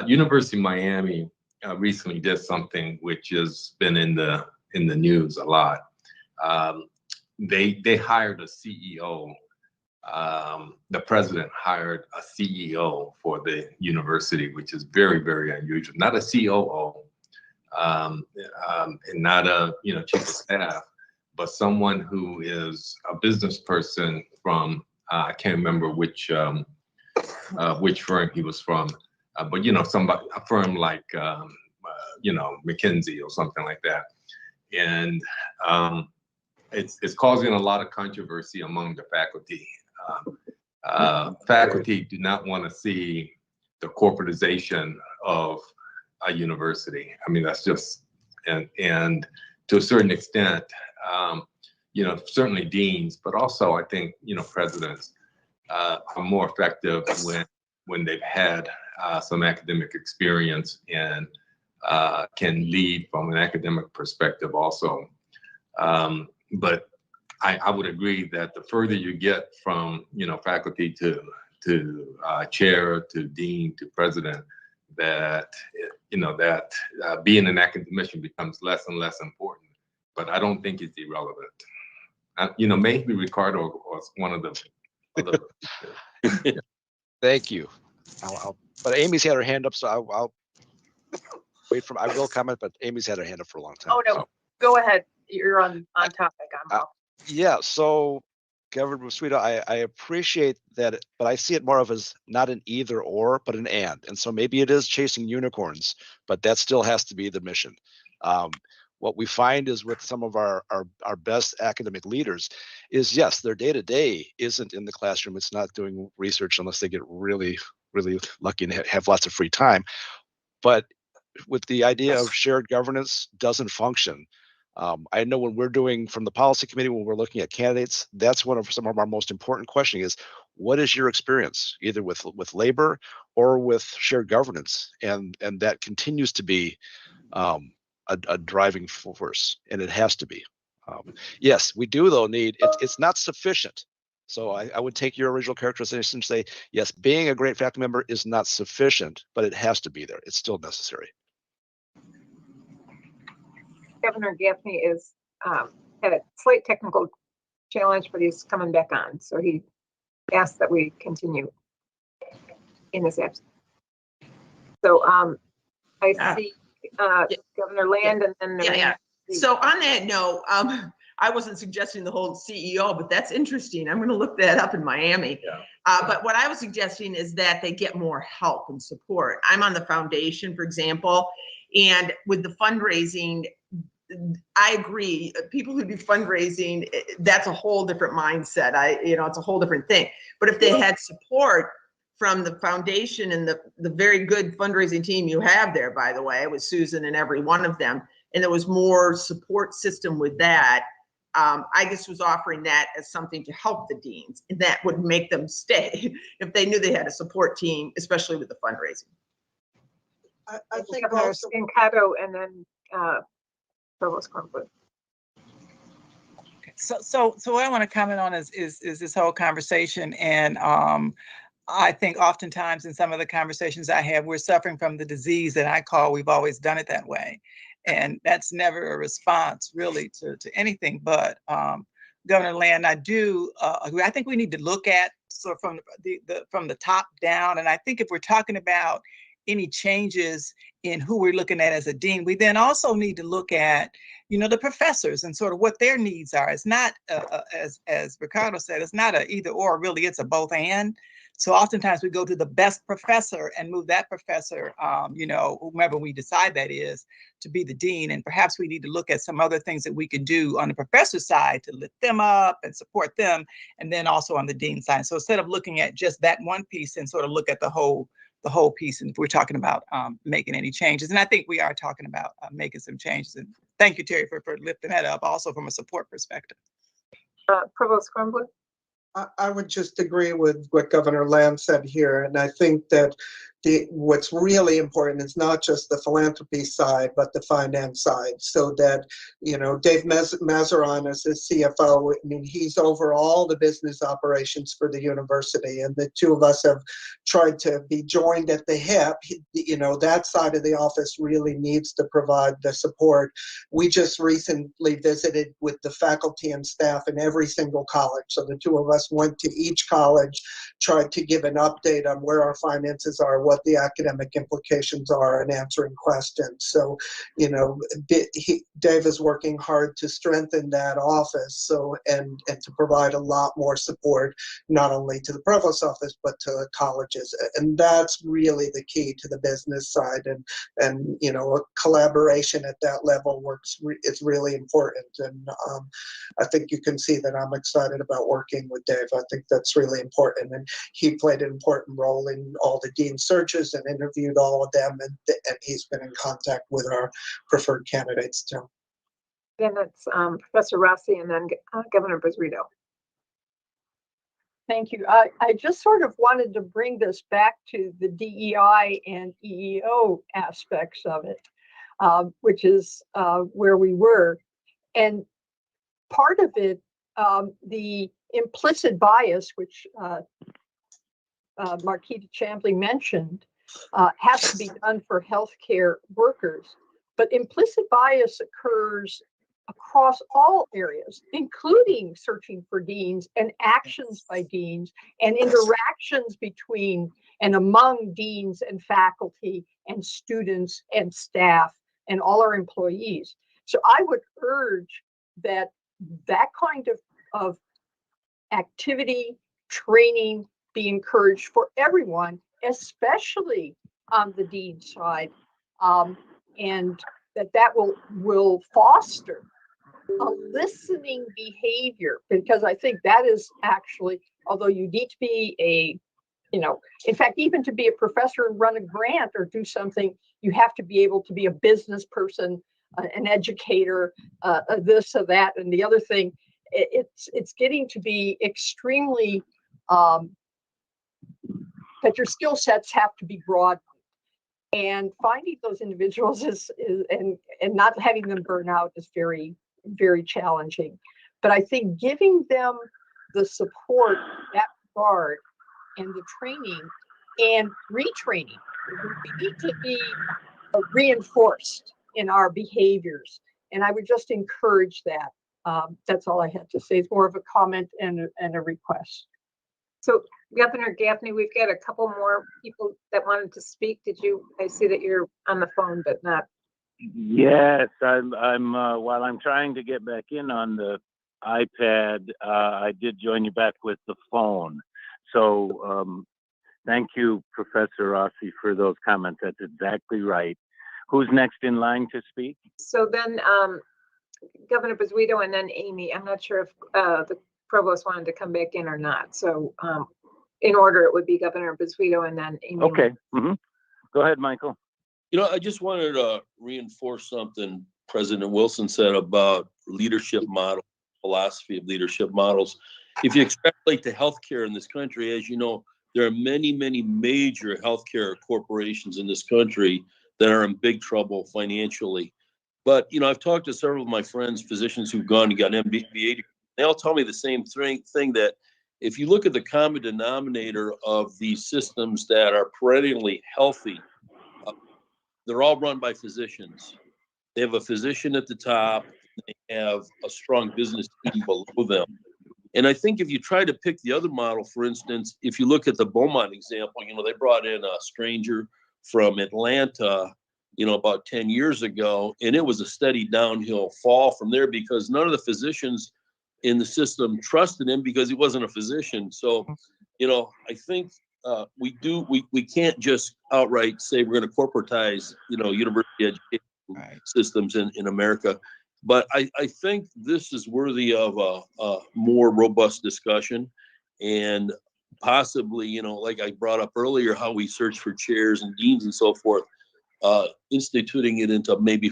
University of Miami recently did something which has been in the news a lot. They hired a CEO. The president hired a CEO for the university, which is very, very unusual. Not a COO, and not a chief of staff, but someone who is a business person from I can't remember which firm he was from, but a firm like McKinsey or something like that, and it's causing a lot of controversy among the faculty. Faculty do not want to see the corporatization of a university. I mean, that's just, and to a certain extent, certainly deans, but also I think, presidents are more effective when they've had some academic experience and can lead from an academic perspective also. But I would agree that the further you get from faculty to chair to dean to president, that being an academician becomes less and less important. But I don't think it's irrelevant. Maybe Ricardo was one of the. Thank you. But Amy's had her hand up, so I'll wait for. I will comment, but Amy's had her hand up for a long time. Oh no, so. Go ahead. You're on topic. I'm off. Yeah. So, Governor Mosquito, I appreciate that, but I see it more of as not an either or, but an and. And so maybe it is chasing unicorns, but that still has to be the mission. What we find is with some of our best academic leaders is, yes, their day-to-day isn't in the classroom. It's not doing research unless they get really, really lucky and have lots of free time. But with the idea of shared governance doesn't function I know when we're doing from the policy committee, when we're looking at candidates, that's one of some of our most important questions is, what is your experience either with labor or with shared governance? And that continues to be a driving force, and it has to be. Yes, we do though need, it's not sufficient. So I would take your original characterization and say, yes, being a great faculty member is not sufficient, but it has to be there. It's still necessary. Governor Gaffney is had a slight technical challenge, but he's coming back on. So he asked that we continue in this absence. So I see Governor Land and then Yeah. So on that note, I wasn't suggesting the whole CEO, but that's interesting. I'm going to look that up in Miami. But what I was suggesting is that they get more help and support. I'm on the foundation, for example, and with the fundraising, I agree. People who do fundraising, that's a whole different mindset. It's a whole different thing. But if they had support from the foundation and the very good fundraising team you have there, by the way, with Susan and every one of them, and there was more support system with that, I just was offering that as something to help the deans, and that would make them stay if they knew they had a support team, especially with the fundraising. I think Governor also, Scancato and then Provost Cornwood. So what I want to comment on is this whole conversation, and I think oftentimes in some of the conversations I have, we're suffering from the disease that I call "we've always done it that way," and that's never a response really to anything. But Governor Land, I do agree. I think we need to look at sort of from the top down, and I think if we're talking about any changes in who we're looking at as a dean, we then also need to look at, the professors and sort of what their needs are. It's not, as Ricardo said, it's not a either or, really, it's a both and. So oftentimes we go to the best professor and move that professor, whomever we decide that is, to be the dean. And perhaps we need to look at some other things that we can do on the professor side to lift them up and support them, and then also on the dean side. So instead of looking at just that one piece and sort of look at the whole piece, and if we're talking about making any changes. And I think we are talking about making some changes. And thank you, Terry, for lifting that up also from a support perspective. Provost Cornwood. I would just agree with what Governor Land said here. And I think that what's really important is not just the philanthropy side, but the finance side. So that, Dave Mazaron is the CFO. I mean, he's over all the business operations for the university. And the two of us have tried to be joined at the hip. That side of the office really needs to provide the support. We just recently visited with the faculty and staff in every single college. So the two of us went to each college, tried to give an update on where our finances are, what the academic implications are, and answering questions. So, Dave is working hard to strengthen that office, and to provide a lot more support, not only to the provost's office, but to the colleges. And that's really the key to the business side. And a collaboration at that level it's really important. And I think you can see that I'm excited about working with Dave. I think that's really important. And he played an important role in all the dean searches and interviewed all of them. And he's been in contact with our preferred candidates too. Then that's Professor Rossi and then Governor Bozrito. Thank you. I just sort of wanted to bring this back to the DEI and EEO aspects of it, which is where we were. And part of it, the implicit bias, which Marquita Chambley mentioned, has to be done for healthcare workers. But implicit bias occurs across all areas, including searching for deans and actions by deans and interactions between and among deans and faculty and students and staff and all our employees. So I would urge that kind of activity, training be encouraged for everyone, especially on the dean side, and that will foster a listening behavior, because I think that is actually, although you need to be in fact, even to be a professor and run a grant or do something, you have to be able to be a business person an educator, this or that and the other thing. It's getting to be extremely that your skill sets have to be broad, and finding those individuals and not having them burn out is very, very challenging. But I think giving them the support, that regard, and the training and retraining, we need to be reinforced in our behaviors. And I would just encourage that. That's all I had to say. It's more of a comment and a request. So Governor Gaffney, we've got a couple more people that wanted to speak. I see that you're on the phone, but not. Yes, I'm while I'm trying to get back in on the iPad, I did join you back with the phone. So thank you, Professor Rossi, for those comments. That's exactly right. Who's next in line to speak? So then Governor Bozzuito and then Amy. I'm not sure if the provost wanted to come back in or not. So in order, it would be Governor Bozzuito and then Amy. Okay. Go ahead, Michael. You know, I just wanted to reinforce something President Wilson said about leadership model, philosophy of leadership models. If you extrapolate to healthcare in this country, as you know, there are many, many major healthcare corporations in this country that are in big trouble financially. But, you know, I've talked to several of my friends, physicians who've gone and got MBA. They all tell me the same thing, that if you look at the common denominator of these systems that are perennially healthy, they're all run by physicians. They have a physician at the top. They have a strong business team below them. And I think if you try to pick the other model, for instance, if you look at the Beaumont example, you know, they brought in a stranger from Atlanta, you know, about 10 years ago, and it was a steady downhill fall from there because none of the physicians in the system trusted him because he wasn't a physician. So, you know, I think we can't just outright say we're going to corporatize, you know, university education systems in America. But I think this is worthy of a more robust discussion, and possibly, you know, like I brought up earlier, how we search for chairs and deans and so forth, instituting it into maybe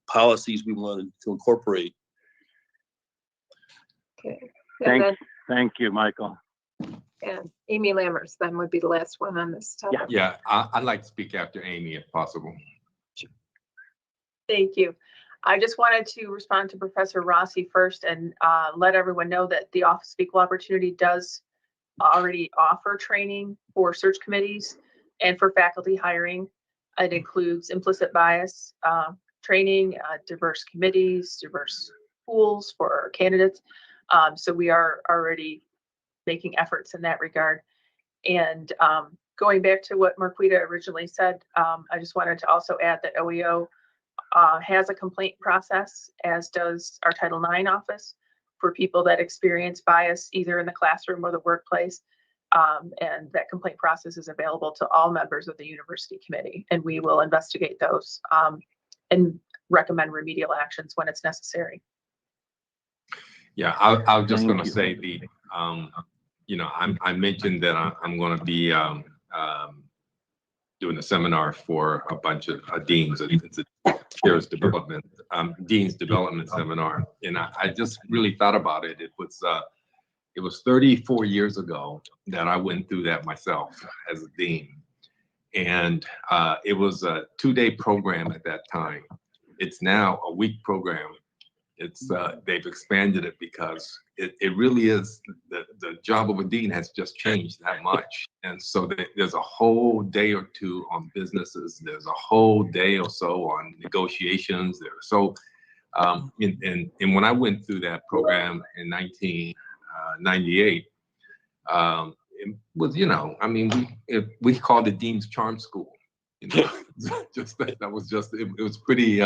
policies we wanted to incorporate. Okay. Thank you, Michael. And Amy Lammers then would be the last one on this topic. Yeah, I'd like to speak after Amy if possible. Thank you. I just wanted to respond to Professor Rossi first and let everyone know that the Office of Equal Opportunity does already offer training for search committees and for faculty hiring. It includes implicit bias training, diverse committees, diverse pools for candidates. So we are already making efforts in that regard. And going back to what Marquita originally said, I just wanted to also add that OEO has a complaint process, as does our Title IX office, for people that experience bias either in the classroom or the workplace. And that complaint process is available to all members of the university committee, and we will investigate those and recommend remedial actions when it's necessary. Yeah, I was just going to say you know, I mentioned that I'm going to be doing a seminar for a bunch of deans. It's a chair's development, dean's development seminar, and I just really thought about it. It was 34 years ago that I went through that myself as a dean, and it was a 2-day program at that time. It's now a week program. It's they've expanded it because it really is the job of a dean has just changed that much. And so there's a whole day or two on businesses. There's a whole day or so on negotiations. So and when I went through that program in 1998, it was, you know, I mean, we called it Dean's Charm School. You know, just that was just it was pretty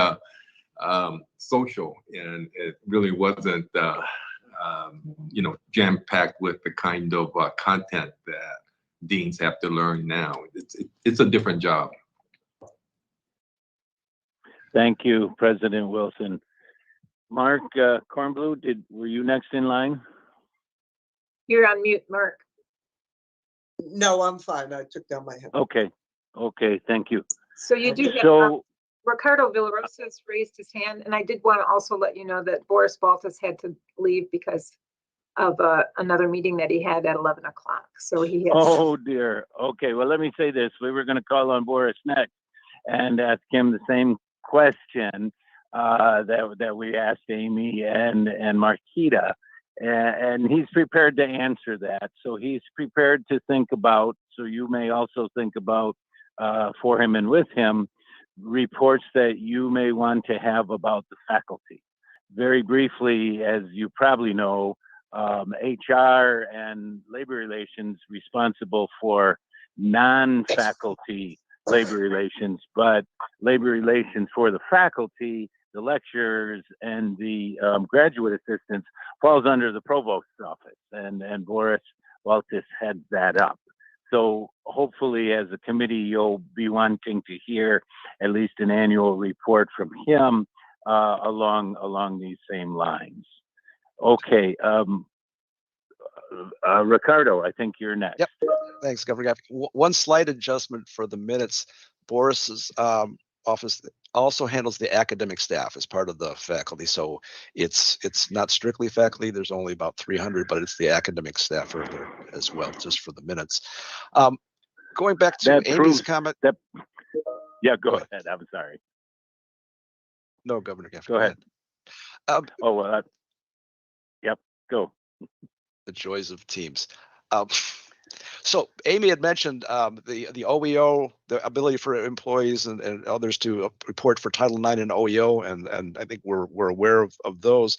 social, and it really wasn't you know, jam-packed with the kind of content that deans have to learn now. It's a different job. Thank you, President Wilson. Mark Kornblue, were you next in line? You're on mute, Mark. No, I'm fine. I took down my head. Okay, thank you. So you do have So Ricardo Villarosa's raised his hand, and I did want to also let you know that Boris Baltus had to leave because of another meeting that he had at 11 o'clock. So he has. Oh dear. Okay, well, let me say this. We were going to call on Boris next and ask him the same question that we asked Amy and Marquita, and he's prepared to answer that. So he's prepared to think about, so you may also think about for him and with him, reports that you may want to have about the faculty. Very briefly, as you probably know, HR and labor relations responsible for non-faculty labor relations, but labor relations for the faculty, the lecturers, and the graduate assistants falls under the provost's office, and Boris Baltus heads that up. So hopefully as a committee, you'll be wanting to hear at least an annual report from him along these same lines. Okay, Ricardo, I think you're next. Yep. Thanks, Governor Gaffney. One slight adjustment for the minutes. Boris's office also handles the academic staff as part of the faculty. So it's not strictly faculty. There's only about 300, but it's the academic staff are there as well, just for the minutes. Going back to Amy's comment. Yeah, go ahead. I'm sorry. No, Governor Gaffney. Go ahead. Yep, go. The joys of teams. So Amy had mentioned the OEO, the ability for employees and others to report for Title IX and OEO, and I think we're aware of those.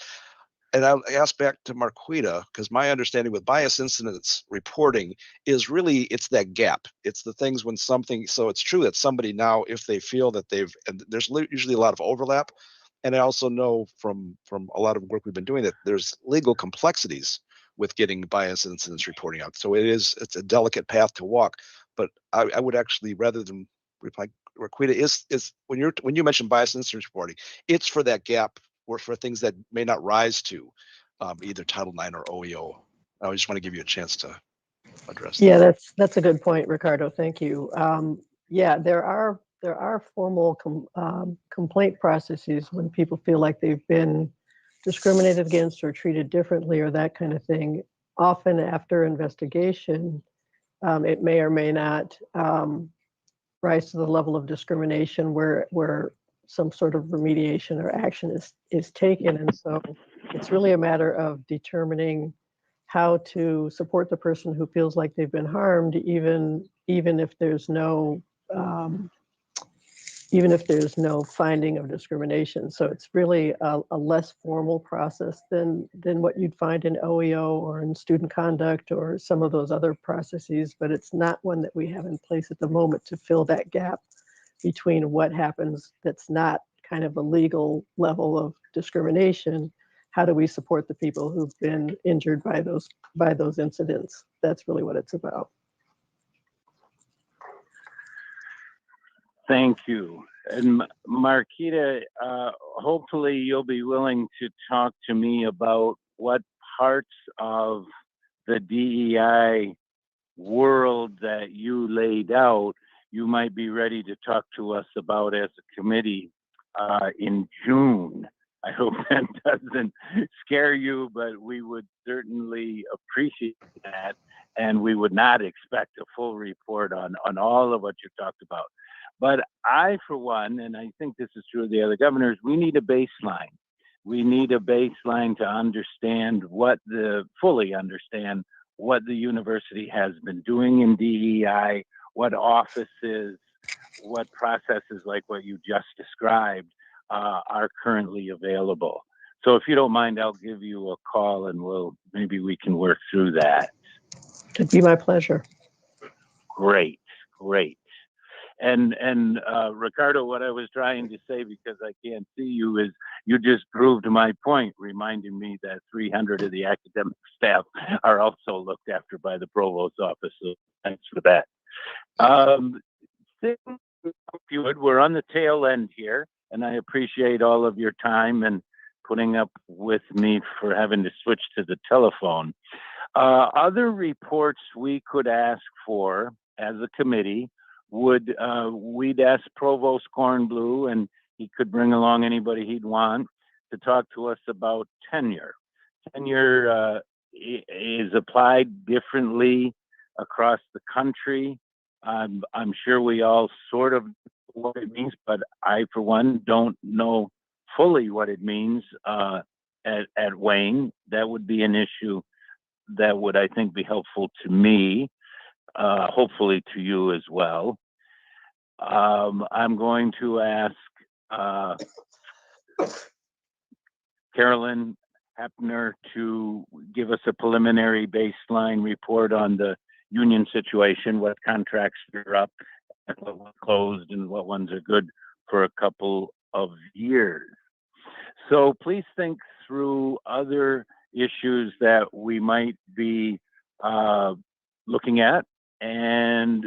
And I asked back to Marquita, because my understanding with bias incidents reporting is really, it's that gap. It's the things when something, so it's true that somebody now, if they feel that and there's usually a lot of overlap. And I also know from a lot of work we've been doing that there's legal complexities with getting bias incidents reporting out. So it's a delicate path to walk. But I would actually, rather than reply, Marquita, is when you mention bias incidents reporting, it's for that gap or for things that may not rise to either Title IX or OEO. I just want to give you a chance to address that. Yeah, that's a good point, Ricardo. Thank you. Yeah, there are formal complaint processes when people feel like they've been discriminated against or treated differently or that kind of thing. Often after investigation, it may or may not rise to the level of discrimination where some sort of remediation or action is taken. And so it's really a matter of determining how to support the person who feels like they've been harmed, even if there's no finding of discrimination. So it's really a less formal process than what you'd find in OEO or in student conduct or some of those other processes, but it's not one that we have in place at the moment to fill that gap between what happens that's not kind of a legal level of discrimination. How do we support the people who've been injured by those incidents? That's really what it's about. Thank you. And Marquita, hopefully you'll be willing to talk to me about what parts of the DEI world that you laid out you might be ready to talk to us about as a committee in June. I hope that doesn't scare you, but we would certainly appreciate that. And we would not expect a full report on all of what you talked about. But I, for one, and I think this is true of the other governors, we need a baseline. We need a baseline to fully understand what the university has been doing in DEI, what offices, what processes like what you just described are currently available. So if you don't mind, I'll give you a call and maybe we can work through that. It'd be my pleasure. Great. And Ricardo, what I was trying to say, because I can't see you, is you just proved my point, reminding me that 300 of the academic staff are also looked after by the provost's office. So thanks for that. If you would, we're on the tail end here, and I appreciate all of your time and putting up with me for having to switch to the telephone. Other reports we could ask for as a committee we'd ask Provost Cornblue, and he could bring along anybody he'd want to talk to us about tenure. Tenure is applied differently across the country. I'm sure we all sort of know what it means, but I, for one, don't know fully what it means at Wayne. That would be an issue that would, I think, be helpful to me, hopefully to you as well. I'm going to ask Carolyn Hepner to give us a preliminary baseline report on the union situation, what contracts are up, what were closed, and what ones are good for a couple of years. So please think through other issues that we might be looking at. And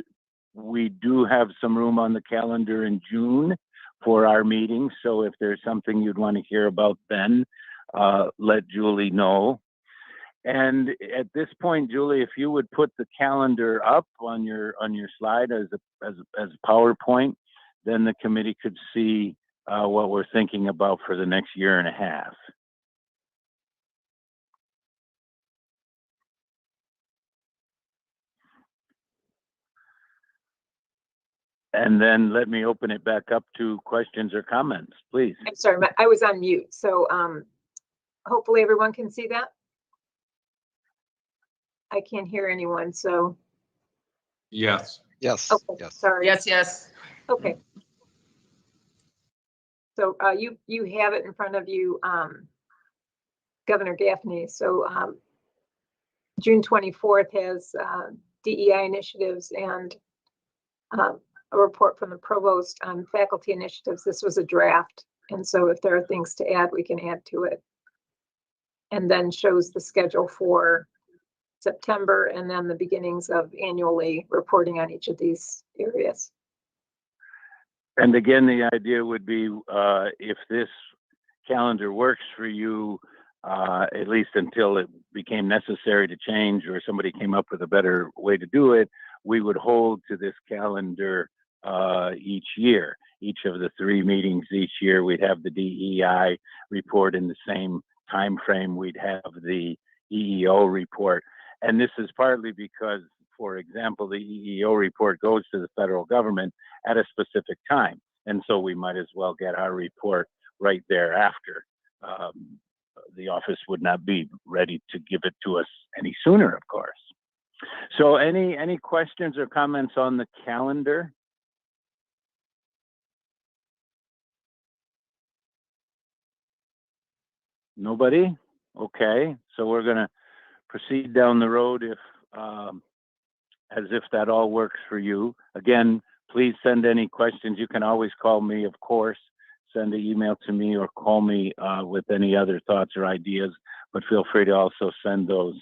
we do have some room on the calendar in June for our meeting. So if there's something you'd want to hear about then, let Julie know. And at this point, Julie, if you would put the calendar up on your slide as a PowerPoint, then the committee could see what we're thinking about for the next year and a half. And then let me open it back up to questions or comments, please. I'm sorry, I was on mute. So hopefully everyone can see that. I can't hear anyone, so. Yes. Yes. Okay, Yes. sorry. Yes. Okay. So you have it in front of you, Governor Gaffney. So June 24th has DEI initiatives and a report from the provost on faculty initiatives. This was a draft. And so if there are things to add, we can add to it. And then shows the schedule for September and then the beginnings of annually reporting on each of these areas. And again, the idea would be if this calendar works for you, at least until it became necessary to change or somebody came up with a better way to do it, we would hold to this calendar each year. Each of the 3 meetings each year, we'd have the DEI report in the same time frame. We'd have the EEO report. And this is partly because, for example, the EEO report goes to the federal government at a specific time. And so we might as well get our report right thereafter. The office would not be ready to give it to us any sooner, of course. So any questions or comments on the calendar? Nobody? Okay, so we're gonna proceed down the road as if that all works for you. Again, please send any questions. You can always call me, of course. Send an email to me or call me with any other thoughts or ideas, but feel free to also send those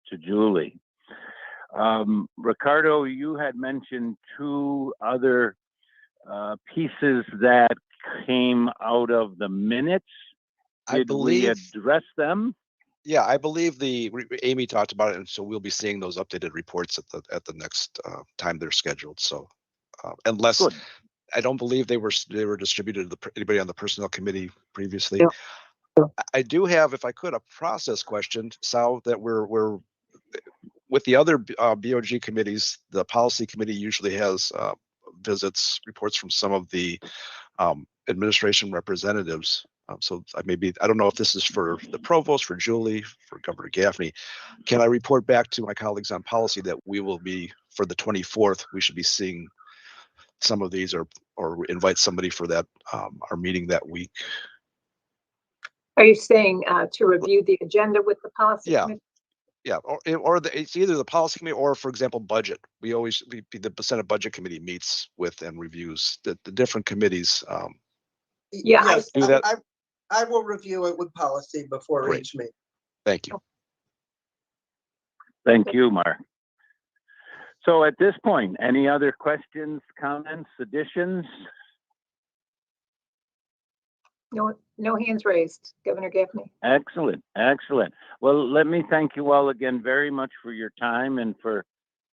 to Julie. Ricardo, you had mentioned 2 other pieces that came out of the minutes. Did we address them? Yeah, I believe Amy talked about it, and so we'll be seeing those updated reports at the next time they're scheduled. So, unless Good. I don't believe they were distributed to anybody on the personnel committee previously. Yeah. I do have, if I could, a process question, Sal, that we're with the other BOG committees. The policy committee usually has visits, reports from some of the administration representatives. So I don't know if this is for the provost, for Julie, for Governor Gaffney. Can I report back to my colleagues on policy that we will be, for the 24th, we should be seeing some of these or invite somebody for that, our meeting that week? Are you saying to review the agenda with the policy committee? Yeah, it's either the policy committee or, for example, budget. The Senate Budget Committee meets with and reviews the different committees. Yeah, Yes, do that. I will review it with policy before each meeting. Thank you. Thank you, Mark. So at this point, any other questions, comments, additions? No hands raised, Governor Gaffney. Excellent, excellent. Well, let me thank you all again very much for your time and for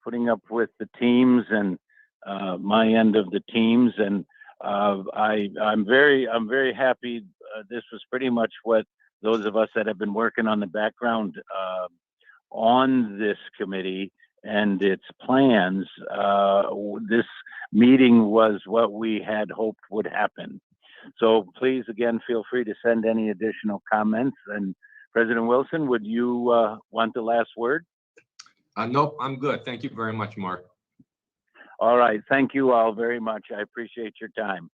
putting up with the teams and my end of the teams, and I'm very happy. This was pretty much what those of us that have been working on the background on this committee and its plans. This meeting was what we had hoped would happen. So please, again, feel free to send any additional comments. And President Wilson, would you want the last word? Nope, I'm good. Thank you very much, Mark. All right. Thank you all very much. I appreciate your time.